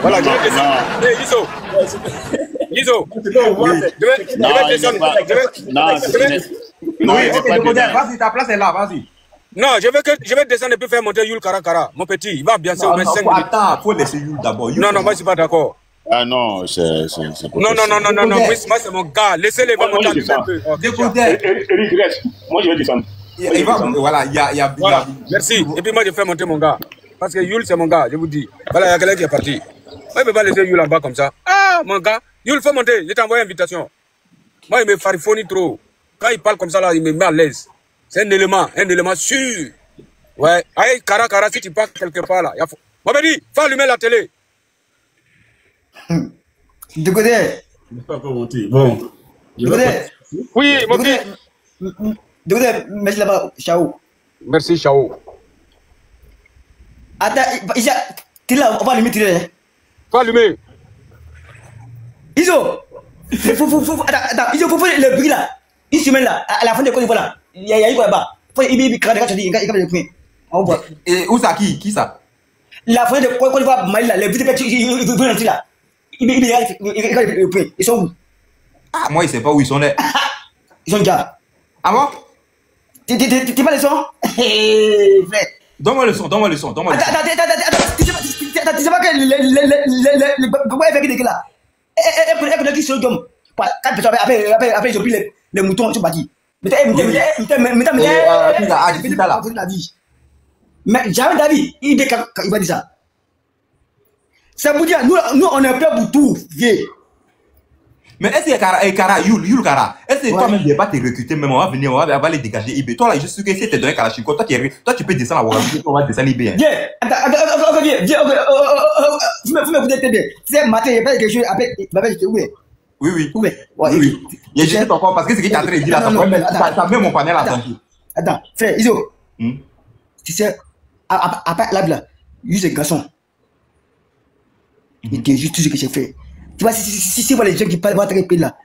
Voilà, Liso, vas-y, ta place est là, vas-y. Non, je vais descendre et puis faire monter Yul Karakara. Mon petit, il va bien sûr au moins 5 minutes. Attends, faut laisser Yul d'abord. Non, moi je suis pas d'accord. Ah non, c'est non, moi c'est mon gars. Laissez-les va monter un peu. Eric, reste. Moi je vais descendre. Voilà, il y a. Merci. Et puis moi je fais monter mon gars. Parce que Yul c'est mon gars, je vous dis. Voilà, il y a quelqu'un qui est parti. Moi je ne peux pas laisser Yul en bas comme ça. Ah, mon gars, Yul faut monter. Je t'ai envoyé invitation. Moi il me farifonne trop. Quand il parle comme ça là, il me met à l'aise. C'est un élément sûr. Ouais. Aïe, Kara, si tu pars quelque part là. Moi, me dis, faut allumer la télé. De côté. Bon. Oui, mon petit. De côté, merci là-bas, Chao. Merci, Chao. Attends, t'es là, on va allumer télé. Faut allumer. Iso. Attends, Iso, faut faire le bruit là. Une semaine là, à la fin de Côte d'Ivoire là, il y a eu quoi là-bas. Il et où ça qui ça? La fin de Côte d'Ivoire, Mali là, les petits ils veulent entrer là. Ils sont où? Ah, moi, il sait pas où ils sont là. Ils sont déjà. Ah bon? T'es pas le son? Donne-moi le son. Attends, tu sais pas que comment elle fait que là? Elle qui se donne. Après, ils ont pris les moutons, ils sont partis. Mais jamais David, il va dire ça. Ça vous dit, nous on est prêts pour tout, vieux. Mais est-ce que Kara, Yul Kara, est-ce que toi-même tu ne vas pas te recruter, même on va venir, on va les dégager IB. Toi là, je suis que si tu es donné Kalachnikov, toi tu peux descendre à Ouagadougou, on va descendre IB. Viens, attends, viens, vous m'écoutez bien. Tu sais, matin, il y a pas quelque chose, après, tu vas dire où est. Oui. Il y a juste encore parce que c'est qui t'a en train de dire là, ça met mon panel à sentir. Attends, frère, Iso. Tu sais, après là, juste un garçon. Il dit juste tout ce que j'ai fait. Tu vois, si les gens qui parlent vont être là.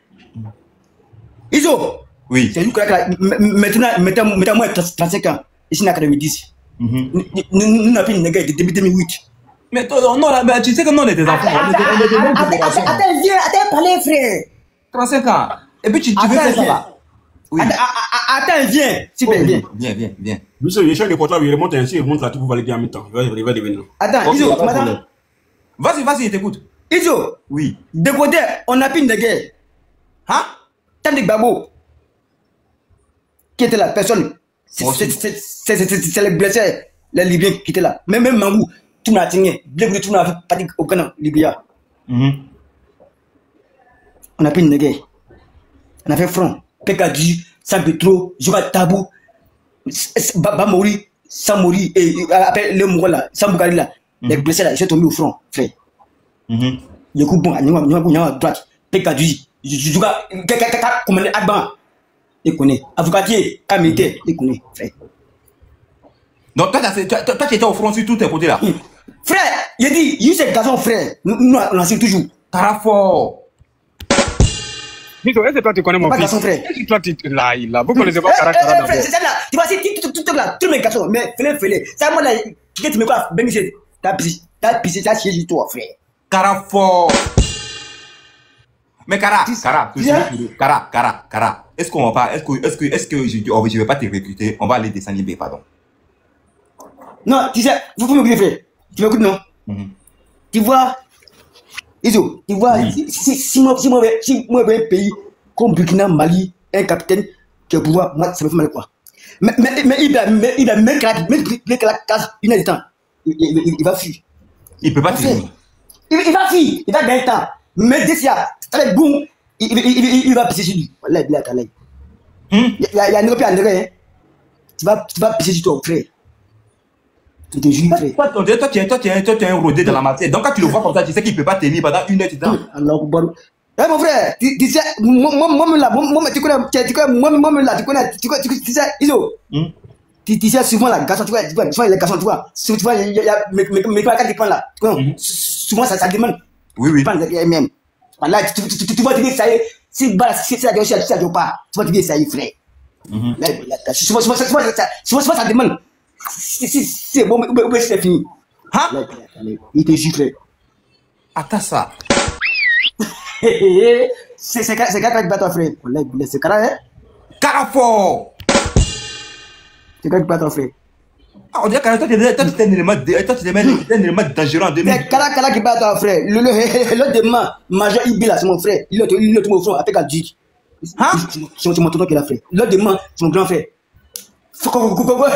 Iso. Oui. C'est lui qui a maintenant, mettez-moi 35 ans. Ici, dans l'Académie 10. Nous n'avons pas une négation depuis 2008. Mais non, tu sais que nous on est des enfants. Attends, viens, parler, frère. 35 ans. Et puis tu veux faire ça là. Oui. Attends, viens. Super, viens. Monsieur, il cherche le portable, il remonte ainsi, il remonte là, tout pour valider en même temps. Il va devenir. Attends, Iso, madame. Vas-y, il t'écoute. Iso. Oui. De côté, on a plus de guerre. Hein? Tandik Babo. Qui était la personne. C'est les blessés, les Libyens qui étaient là. Même Mangou. Tout n'a tigné, tout n'a pas dit au Ghana, Libya. On a pris une guerre. On a fait front. Pekadji, Sampetro, Joka Tabou, Bamori, Samori, et après le Moura là, Samboukari là. Les blessés là, ils sont tombés au front, frère. Le coup bon, on a à droite. Pekadji, Joka, commandé Agban. Il connaît. Avocatier, Kamité, il connaît, frère. Donc toi tu étais au front sur tous tes côtés là. Frère, il dit, il est garçon frère. Nous on assure toujours. Carafort. Miso, est-ce que toi tu connais mon fils? Est-ce que toi tu là, vous connaissez pas Caractère? Frère, c'est ça là. Tu vois, c'est tout là, tous mes garçons, mais fais-le. Ça moi là, tu me quoi? Ben Michel, t'as pissé, t'as chié toi, frère. Carafort. Mais Kara. Est-ce qu'on va pas, est-ce que je vais pas te recruter, on va aller descendre IB, pardon. Non, tu sais, vous m'écoutez, frère. Tu m'écoutes, non? Tu vois, Iso, tu vois, si moi veux un pays comme Burkina, Mali, un capitaine qui a pouvoir, moi, ça me fait mal quoi. Mais il a même la case une heure de temps. Il va fuir. Il peut pas fuir. Il va fuir. Il va gagner le temps. Mais dès qu'il y a, avec boum, il va pisser sur lui. Là, il y a un Européen, tu vas pisser sur toi, frère. Tu te jures, frère. Toi, tu es un rodé dans la matière. Donc, quand tu le vois comme ça, tu sais qu'il ne peut pas tenir pendant une heure de temps. Alors, mon frère, tu sais, moi, là, tu connais, Iso. Tu sais, souvent, la garçon, tu vois, les garçons, tu vois, il y a mes pas qui prennent là. Souvent, ça demande. Oui. Même. Là, tu vois, tu dis, ça y est, si ça ne pas, tu vois, tu dis, ça y est, frère. Souvent, ça demande. C'est bon, mais c'est fini. Hein? Il te gifle. Attends ça. C'est Kara qui bat ton frère. C'est Kara, hein? Carafort! C'est Kara qui bat ton frère. Ah, on dirait que toi, tu es un élément dangereux en 2000. C'est Kara qui bat ton frère. L'autre demain, Major Ibila, c'est mon frère. Il est mon frère avec Adjik. Hein? C'est mon tonton qui l'a fait. L'autre demain, c'est mon grand frère. Comment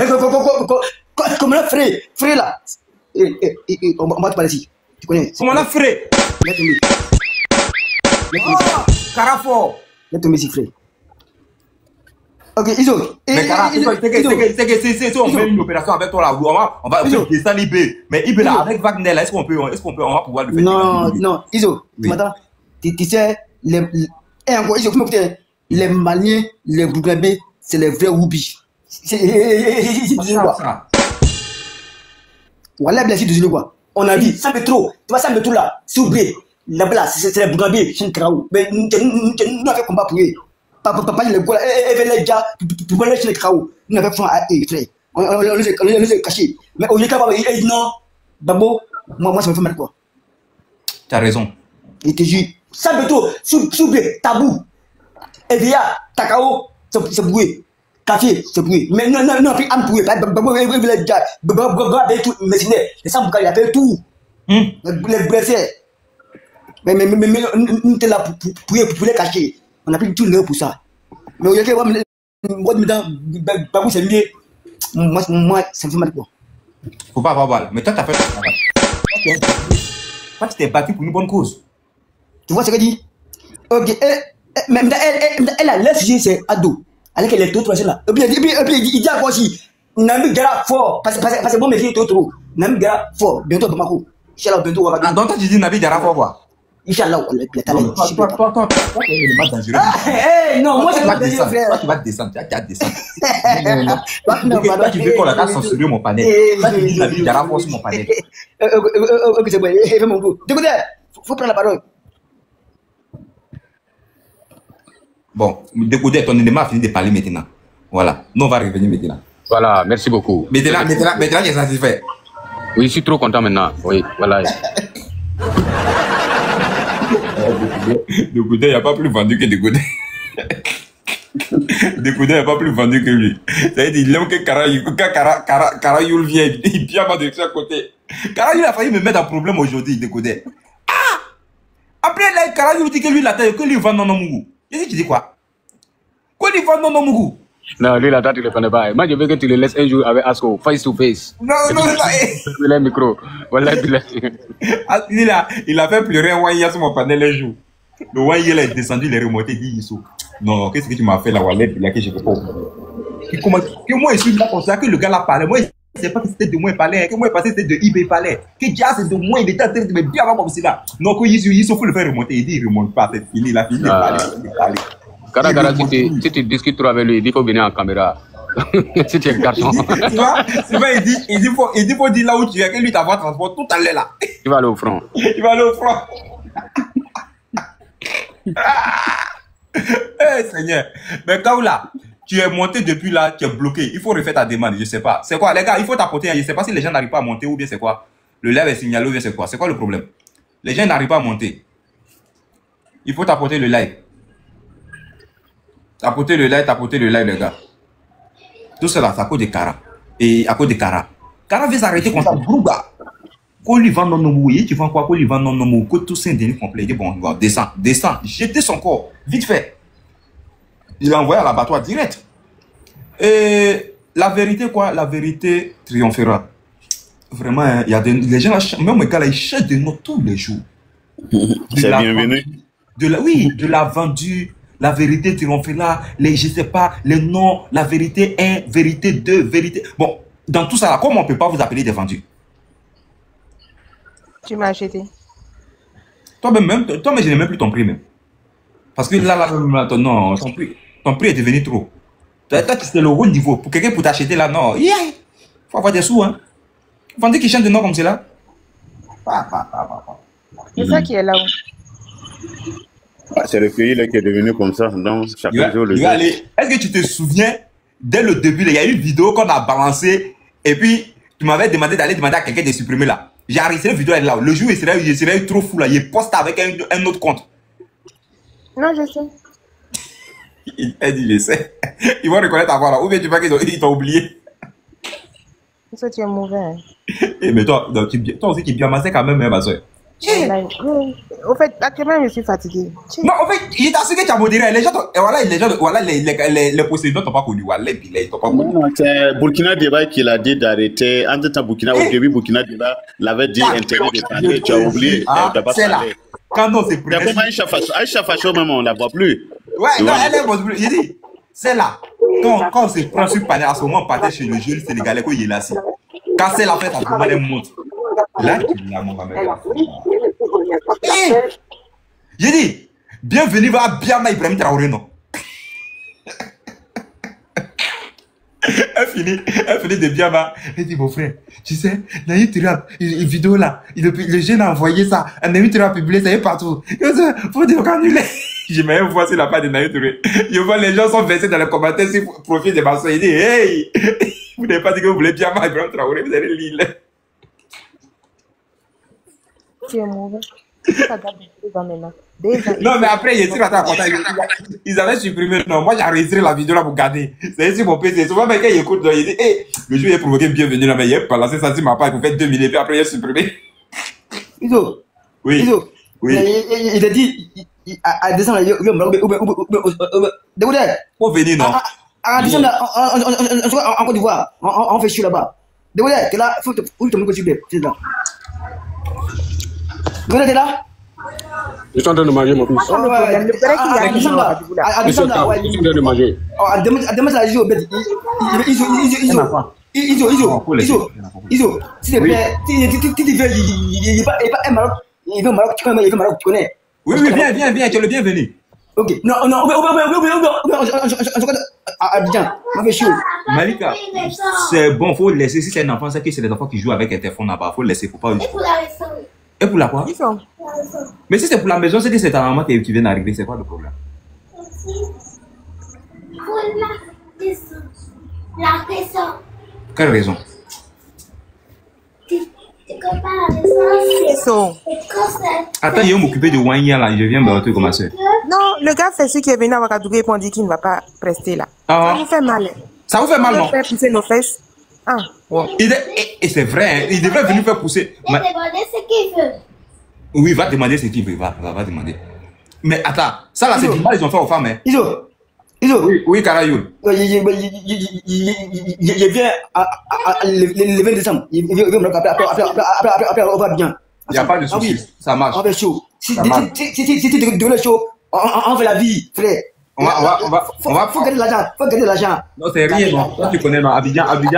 là, frère là? On va te parler ici. Tu connais? Comment là, frère? Carafort! Laisse tomber ici, frère. Ok, Iso. Mais Carafort, c'est on fait une opération avec toi là. On va descendre IB. Mais IB là, avec Wagner, est-ce qu'on va pouvoir le faire? Non, Iso, tu m'entends? Tu sais, encore, Iso, les Maliens, les Burkinabés, c'est les vrais Woubi. C'est quoi? Voilà, bien sûr, désolé quoi. On a dit, ça me trop. Tu vois, ça me trop là. S'il vous plaît. Là-bas, c'est les Burkinabés, c'est une Kraou. Mais nous avons fait combat pour eux. Papa, il est quoi? Les gars, pour voir les Kraou. Nous avons fait à eux, frère. On les a cachés. Mais au lieu de dire non, Babo, moi, ça me fait mal quoi. Tu as raison. Il te jure. Ça me trop. S'il vous plaît, tabou. Evia, Takao, c'est boué. Café, c'est boué. Mais non, puis âme boué. Babo, les gars, Babo, tout, mais c'est ça, il a fait tout. Les blessés. Mais nous sommes là pour les cacher. On a pris tout l'heure pour ça. Mais au lieu que Babou, c'est mieux. Moi, ça me fait mal quoi. Faut pas avoir mal. Mais toi, tu as fait ton travail. Toi, tu t'es battu pour une bonne cause. Tu vois ce qu'elle dit? Ok, mais elle a laissé sujet, c'est ado. Avec les autres personnes là. Et puis il dit à quoi aussi? Nami Gara fort. Parce que bon, mais il est trop. Nami Gara fort. Bientôt, Bamako. Inch'Allah, bientôt, on va donc, toi, tu dis Nami Gara fort quoi? Inch'Allah, le talent. Toi, tu es le match dangereux. Non, moi, c'est pas dangereux, frère. Toi, tu vas descendre. Tu vas descendre. Toi, tu veux qu'on la casse censurer mon panel. Toi, tu dis Nami Gara fort sur mon panel. Ok, c'est bon. Fais mon boulot. Écoutez, faut prendre la parole. Bon, Décoder, ton élément a fini de parler maintenant. Voilà. Nous, on va revenir maintenant. Voilà, merci beaucoup. Maintenant, tu es satisfait. Oui, je suis trop content maintenant. Oui, voilà. Décoder, il n'y a pas plus vendu que Décoder. Décoder, il n'y a pas plus vendu que lui. C'est-à-dire, il aime que Karayoul vient, il vient de chaque côté. Karayoul a failli me mettre en problème aujourd'hui, Décoder. Ah! Après, là, Karayoul dit que lui, la taille, que lui vend non Mougou. Et tu dis quoi? Quoi, lui vend non Mougou? Non, lui, là, tu ne le connais pas. Moi, je veux que tu le laisses un jour avec Asko, face to face. Non, il a un micro. Voilà, il a fait pleurer un Wanya sur mon panel un jour. Le Wanya est descendu, il est remonté, il dit Issou. Non, qu'est-ce que tu m'as fait là, Wallet, il a que je ne peux pas. Que moi, je suis là pour ça, que le gars là parlait. Moi, je ne sais pas que c'était de moi, il parlait. Que moi, il passait, c'était de IB, il parlait. Que Dia, c'est de moi, il était en train de me bien avant comme cela. Non, que Issou, faut le faire remonter. Il dit, il ne remonte pas, c'est fini, il a fini de parler. Cara, si tu discutes trop avec lui, il faut venir en caméra. Si tu es garçon. Tu vois, il faut dire là où tu es, que lui t'avoir transport tout à l'heure là. Il va aller au front. Il va aller au front. Eh Seigneur. Mais Kaoula, tu es monté depuis là, tu es bloqué. Il faut refaire ta demande, je sais pas. C'est quoi, les gars, il faut tapoter. Je sais pas si les gens n'arrivent pas à monter ou bien c'est quoi. Le live est signalé ou bien c'est quoi. C'est quoi le problème? Les gens n'arrivent pas à monter. Il faut tapoter le live. Tapoter le live, les gars. Tout cela, c'est à cause de Kara. Et à cause de Kara. Kara veut s'arrêter comme ça. Brouga. Qu'on lui vend non mouillé, tu vends quoi? Qu'on lui vend non mouillé, que tout c'est un déni complet. Il dit bon, descends. Jetez son corps. Vite fait. Il l'a envoyé à l'abattoir direct. Et la vérité, quoi? La vérité triomphera. Vraiment, il y a les gens, même les gars là, ils cherchent des notes tous les jours. C'est bienvenu. De la vendue. La vérité triomphera, je sais pas, les noms, la vérité 1, vérité 2, vérité... Bon, dans tout ça, là, comment on ne peut pas vous appeler des vendus? Tu m'as acheté. Toi, mais je n'ai même plus ton prix, même. Parce que là, ton prix est devenu trop. Toi, c'est le haut niveau. Pour quelqu'un pour t'acheter là, non. Il faut avoir des sous, hein. Vous pensez qu'il chante de nom comme cela? C'est ça qui est là-haut. C'est le pays là qui est devenu comme ça. Donc, chacun joue le jeu. Est-ce que tu te souviens, dès le début, il y a une vidéo qu'on a balancée et puis tu m'avais demandé d'aller demander à quelqu'un de supprimer là. J'ai arrêté la vidéo là. Le jour où il serait trop fou là, il poste avec un autre compte. Non, je sais. Elle dit, je sais. Ils vont reconnaître ta voix là. Ou bien tu vois qu'ils t'ont oublié. Ça, tu es mauvais. Hein. Mais toi aussi, tu es bien massé quand même, ma soeur. Au fait, actuellement, je suis fatigué. Non, en fait, il est assuré que tu as modéré. Les gens, les possédants t'ont pas connu. Ils t'ont pas connu. C'est Burkina Débat qui l'a dit d'arrêter. En temps, Burkina, au début, Burkina Débat l'avait dit interdit de parler. Tu as oublié. C'est là. Quand non, c'est plus. C'est comme Aïcha Facho, même, on ne la voit plus. Ouais, non, elle est bonne. J'ai dit, c'est là. Quand on se prend sur panel, à ce moment, on partait chez le jeune Sénégalais, quand il est là. Quand c'est la fête, à elle monte. Là, tu l'as, mon gamin. J'ai dit, bienvenue à Biama Ibrahim Traoré, non? Elle finit de Biama. Elle dit, mon frère, tu sais, Naïm Touré, une vidéo là, le jeune a envoyé ça, Naïm Touré a publié ça, il est partout. Faut dire qu'on annule. J'ai même voir sur la page de Naïm Touré. Je vois les gens sont versés dans les commentaires sur le profil de ma soeur. Il dit, hey, vous n'avez pas dit que vous voulez Biama Ibrahim Traoré, vous allez lire. Tu es mauvais. Non, mais après, ils avaient supprimé. Non, moi, j'ai enregistré la vidéo là pour garder. C'est sur mon PC. Souvent, quand il écoute, il dit, hey, le jeu est provoqué bienvenue là, mais il a balancé ça sur ma page pour faire 2000 et puis après, il a supprimé. Iso. Oui. Iso. Oui. Il a dit, à descendre, il faut venir, non? À descendre, en Côte d'Ivoire, on fait chier là-bas. Dégoûté, t'es là, faut te mettre au sujet. C'est là. Vous êtes là? Je suis en train de manger, mon fils. Je suis en train de manger. Demain, ça joue au bête. Iso, s'il te plaît, si tu veux, il n'est pas un Maroc. Il veut un Maroc, tu connais. Oui, viens, tu es le bienvenu. Ok, non, Abidjan, on fait chaud. Malika, c'est bon, faut laisser. Si c'est un enfant, c'est que c'est des enfants qui jouent avec un téléphone là-bas. Faut laisser, faut pas. Et pour la quoi? Mais si c'est pour la maison, c'est que c'est ta maman qui vient d'arriver, c'est quoi le problème? La raison. Quelle raison? Attends, je vais m'occuper de Wanya là, je viens me retrouver comme ma soeur. Non, le gars fait ce qui est venu à Ouagadougou et on dit qu'il ne va pas rester là. Ça vous fait mal. Ça vous fait mal, non? Il fait pousser nos fesses. Et c'est vrai, hein, il devrait venir faire pousser. Il va demander ce qu'il veut. Oui, il va demander ce qu'il veut, va demander. Mais attends, ça là, c'est du mal, ils ont fait aux femmes, hein. Iso. Oui, Karayoul. Il vient le 20 décembre. Il vient après, on va bien. Il n'y a pas de souci, ça marche. On fait chaud. Si tu deviens chaud, on fait la vie, frère. Faut gagner l'argent. Non, c'est rien, non. Toi, tu connais, non. Abidjan, tu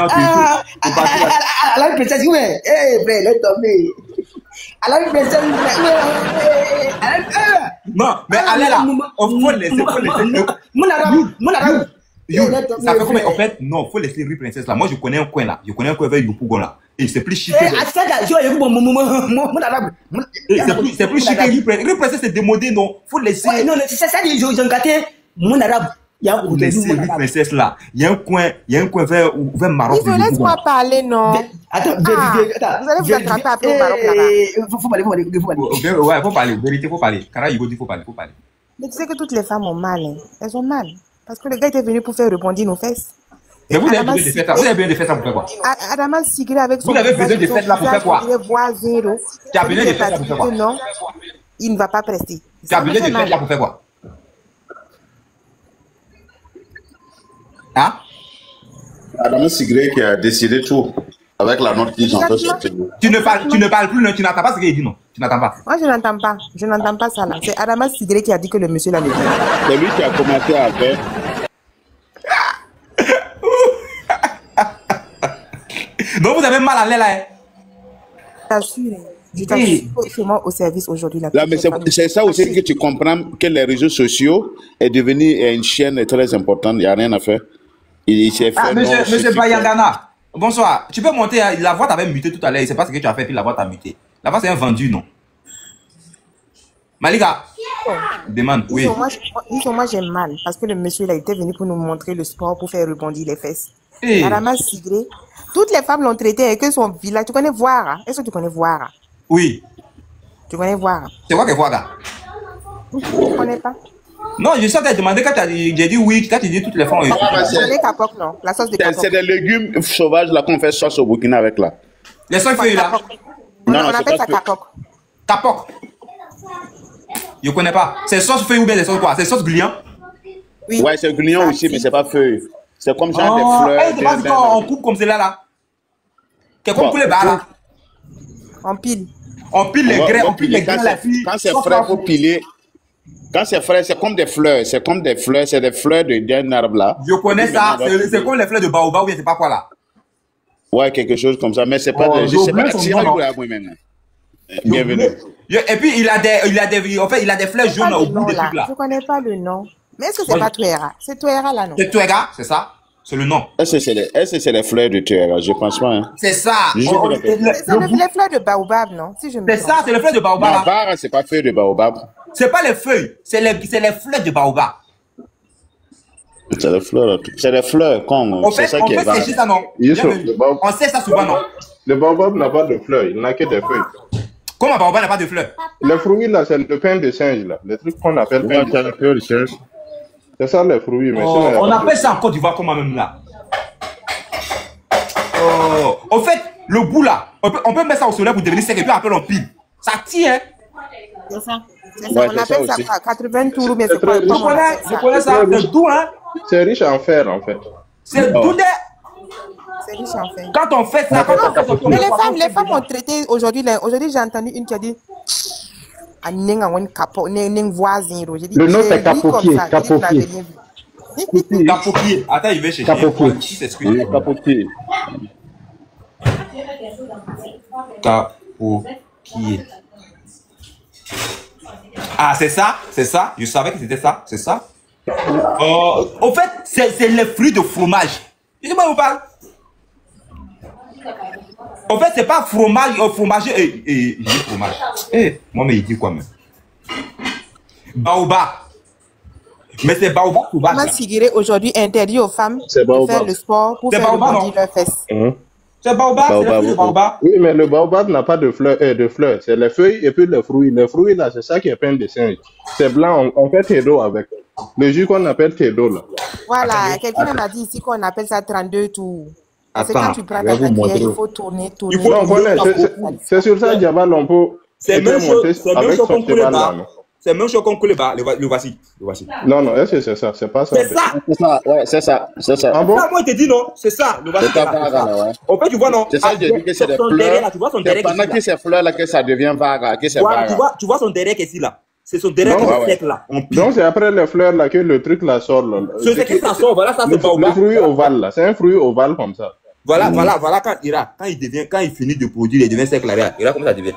à la princesse, oui. Eh, frère, laisse tomber. À la princesse, non, mais allez là. Faut laisser. Mon arabe. Ça fait combien? En fait, non, faut laisser Rue Princesse là. Moi, je connais un coin là. Je connais un coin avec Yopougon là. Et c'est plus chic. C'est plus chic que Rue Princesse, c'est démodé, non. Faut laisser. Non, c'est ça, ils ont gâté mon arabe. Faut laisser Rue Princesse là. Il y a un coin vers Maroc. Il laisse-moi parler, non. Attends, vous allez vous attraper après au Maroc là-bas. Faut parler. Ouais, faut parler. Vérité, faut parler. Cara, il dit faut parler. Mais tu sais que toutes les femmes ont mal. Elles ont mal. Parce que le gars était venu pour faire rebondir nos fesses. Mais vous avez besoin de faire ça. Vous avez besoin de faire ça pour faire quoi? Adama Sigré avec son. Vous avez besoin de faire ça pour faire quoi? Tu as besoin de faire ça pour faire quoi? Non, il ne va pas prester. Tu as besoin de faire ça pour faire quoi? Hein? Adama Sigré qui a décidé tout avec la note qu'ils ont fait sortir. Tu ne parles plus, non? Tu n'entends pas ce qu'il dit, non? Tu n'entends pas? Moi, je n'entends pas. Je n'entends pas ça là. C'est Adama Sigré qui a dit que le monsieur l'a levé. C'est lui qui a commencé à faire. Donc vous avez mal à l'aile là. T'assures. Je t'assure, sûrement au service aujourd'hui. Là, mais c'est ça aussi que tu comprends que les réseaux sociaux est devenu une chaîne très importante. Il n'y a rien à faire. Il s'est fait. Monsieur Bayangana, bonsoir. Tu peux monter, la voix t'avait muté tout à l'heure. Il ne sait pas ce que tu as fait, puis la voix t'a muté. La voix, c'est un vendu, non? Malika, demande, oui. Moi, j'ai mal parce que le monsieur il a été venu pour nous montrer le sport pour faire rebondir les fesses. Adama Sigré, toutes les femmes l'ont traité avec son village. Tu connais Voira? Est-ce que tu connais Voira? Oui. Tu connais Voira? C'est quoi que Voira? Tu ne connais pas? Non, je sais que tu as demandé quand j'ai dit oui, quand tu dis toutes les femmes. Tu connais Kapok, non? La sauce de Kapok. C'est des légumes sauvages là qu'on fait sauce au Burkina avec là. Les sauces feuilles là? On appelle ça Kapok. Kapok. Je ne connais pas. C'est sauce feuille ou bien des sauces quoi? C'est sauce gluant? Oui. Ouais, c'est gluant aussi, mais c'est pas feuille. C'est comme ça des fleurs. C'est pas quand on coupe comme cela là. C'est comme pour les bars là. On pile. On pile les grains, on pile les grains. Quand c'est frais, il faut piler. Quand c'est frais, c'est comme des fleurs. C'est comme des fleurs. C'est des fleurs d'un arbre là. Je connais ça. C'est comme les fleurs de baobab ou bien c'est pas quoi là? Ouais, quelque chose comme ça. Mais c'est pas de. Je sais pas. Bienvenue. Et puis il a des fleurs jaunes au bout des trucs là. Je connais pas le nom. Mais est-ce que c'est pas Tuera? C'est Tuera là non? C'est Tuera, c'est ça? C'est le nom. Est-ce que c'est les fleurs de Tuera? Je pense pas. Hein. C'est ça. C'est les fleurs de baobab, non? Si je me c'est ça, c'est les fleurs de baobab. Non, c'est pas feuilles de baobab. C'est pas les feuilles, c'est les fleurs de baobab. C'est les fleurs. C'est les fleurs con. C'est ça qui est sécher ça, non? On sait ça souvent, non? Le baobab n'a pas de fleurs, il n'a que des feuilles. Comment un baobab n'a pas de fleurs? Les fruits là, c'est le pain de singe là. Les trucs qu'on appelle pain de singe. C'est ça les fruits. Mais on appelle ça en Côte d'Ivoire comment même là? En fait, le bout là, on peut mettre ça au soleil pour devenir sec et puis après on pile. Ça tient. C'est ça. On appelle ça 80 tours, mais c'est pas. Je connais ça, c'est doux, hein? C'est riche en fer, en fait. C'est doux, c'est riche en fer. Quand on fait ça, mais les femmes ont traité aujourd'hui. Aujourd'hui, j'ai entendu une qui a dit. Le nom c'est Capoquier. Capoquier. Attends, il va chercher. Capoquier. Capoquier. Ah, c'est ça. Je savais que c'était ça, c'est ça. En fait, c'est les fruits de fromage. Je sais pas où on parle. En fait, c'est pas fromage, fromager. Il dit fromage. Moi, mais il dit quoi même? Baobab. Mais c'est baobab sauvage. Comment Sigiré aujourd'hui interdit aux femmes de faire le sport pour faire rebondir leurs fesses? C'est baobab, c'est le baobab. Oui, mais le baobab n'a pas de fleurs. C'est les feuilles et puis les fruits. Les fruits là, c'est ça qui est pain de singe. C'est blanc, on fait tédo avec. Le jus qu'on appelle tédo là. Voilà, quelqu'un m'a dit ici qu'on appelle ça 32 tours. Parce que quand tu prends ta cuillère, il faut tourner. C'est sur ça, Diabal, on peut. C'est même chose qu'on coule bas. C'est même chose qu'on coule bas. Le voici. Non, est-ce que c'est ça? C'est pas ça. C'est ça. Ouais, c'est ça. Ah bon? Moi, je te dis non. C'est ça. Le voici. En fait, tu vois, non? C'est ça, j'ai dit que c'est des fleurs. C'est pendant que ces fleurs là que ça devient vague. Tu vois son derrière ici là. C'est son derrière qui est sec là. Donc c'est après les fleurs là que le truc là sort là. C'est que ça sort. Voilà, ça c'est pas le fruit ovale là. C'est un fruit ovale comme ça. Voilà quand il finit de produire, il devient sec là. Regarde comment ça devient.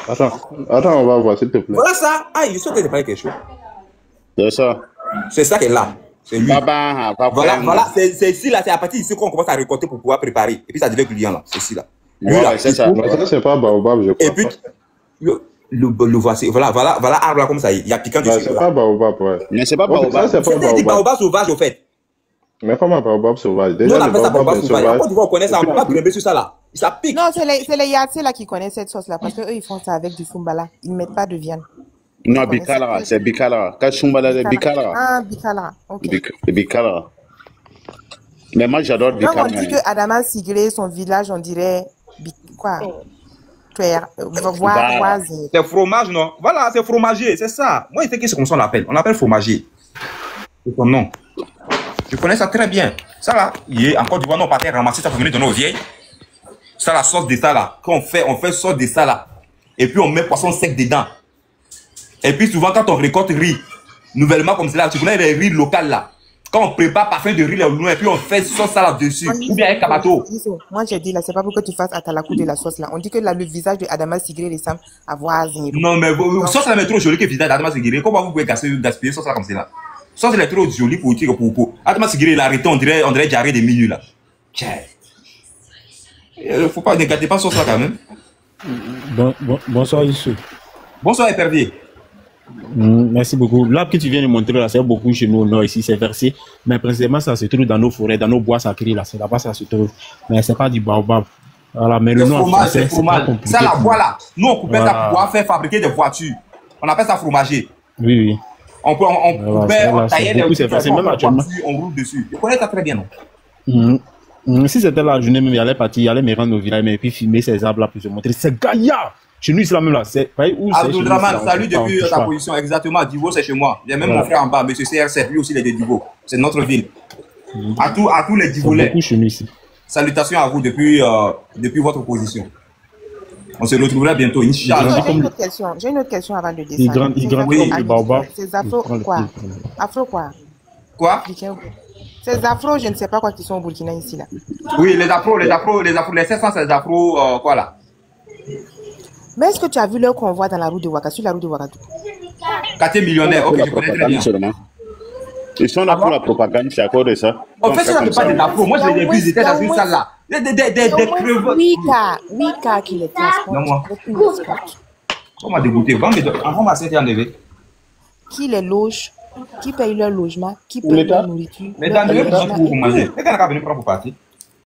Attends, on va voir s'il te plaît. Voilà ça. Ah, il est sûr que c'est pas quelque chose. C'est ça. C'est ça qui est là. C'est lui. Voilà, c'est ici là, c'est à partir d'ici qu'on commence à récolter pour pouvoir préparer. Et puis ça devient gluant là. C'est ici là. Ouais, c'est ça. Ça c'est pas baobab, je crois. Et puis le voici. Voilà, arbre là comme ça. Il y a piquant dessus. C'est pas baobab, ouais. Mais c'est pas baobab. C'est baobab sauvage au fait. Mais comment baobab sauvage? Déjà, on appelle ça baobab sauvage. Quand tu vois, on connaît ça, on ne peut pas grimper sur ça là. Ça pique. Non, c'est les Yatsé là qui connaissent cette sauce là. Parce qu'eux, ils font ça avec du fumbala. Ils ne mettent pas de viande. Non, Bikalara, c'est Bikalara. Quand Fumbala, c'est Bikalara. Ah, Bikalara. Ok. Bikalara. Mais moi, j'adore Bikalara. Donc, on dit que Adama Sigré, son village, on dirait. Quoi? C'est fromage, non? Voilà, c'est fromager, c'est ça. Moi, il fait que c'est comme ça on l'appelle. On l'appelle fromager. C'est son nom. Je connais ça très bien. Ça là, en Côte d'Ivoire, on partait ramasser ça pour venir donner aux vieilles. Ça, la sauce de ça là. Quand on fait sauce de ça là. Et puis on met poisson sec dedans. Et puis souvent, quand on récolte riz, nouvellement comme cela, tu connais les riz locaux là. Quand on prépare parfum de riz là, et puis on fait sauce là dessus, ou bien un kabato. Moi j'ai dit là, c'est pas pour que tu fasses atalakou de la sauce là. On dit que là, le visage de Adama Sigré ressemble à Voisine. Non, mais sauce là est trop jolie que le visage d'Adama Sigré. Comment vous pouvez gaspiller sauce là comme ça là? Sauce là est trop jolie pour dire pour. Adama Sigré, il a arrêté, on dirait diarrhée des minutes là. Tiens. Faut pas, ne gâtez pas sauce là quand même. Bonsoir, Issou. Bonsoir, Épervier. Merci beaucoup. L'arbre que tu viens de montrer là, c'est beaucoup chez nous au nord ici, c'est versé. Mais principalement, ça se trouve dans nos forêts, dans nos bois sacrés là. C'est là-bas ça se trouve. Mais c'est pas du baobab. Voilà, mais le nom en français, c'est pas compliqué. Ça la bois là. Nous on coupait ça pour pouvoir faire fabriquer des voitures. On appelle ça fromager. Oui. On coupait, on taillait des voitures, même actuellement. On roule dessus. Je connais ça très bien, non? Si c'était la journée même, il allait partir, il allait me rendre au village, mais puis filmer ces arbres là pour se montrer. C'est Gaïa! Chez nous, ici là même là, c'est où c'est? Abdulrahman, salut depuis ta position, exactement. Divo, c'est chez moi. Il y a même mon frère en bas, monsieur CR7, lui aussi, il est de Divo. C'est notre ville. À tous les Divolais. Beaucoup chez nous ici. Salutations à vous depuis votre position. On se retrouvera bientôt, Inch'Allah. J'ai une autre question avant de descendre. Il grandit comme le baobab. Ces afro quoi? Afro quoi? Quoi? Ces afros, je ne sais pas quoi qui sont au Burkina ici là. Oui, les 700, c'est les afros, quoi là? Mais est-ce que tu as vu leur convoi dans la route de Ouagadougou, sur la route de Ouagadougou? Quartier millionnaire, ok, je connais très bien. Ils sont là pour la propagande, c'est à cause de ça. En fait, ça ne pas des afros. Moi, je les ai vus, ils étaient dans une salle là. Des creveux. Wika qui les transporte. Non, moi. On m'a dégoûté. On m'a s'être enlevé. Qui les loge? Qui paye leur logement? Qui paye leur nourriture? Mais dans le pour manger. Les gars n'ont pas venu pour partir.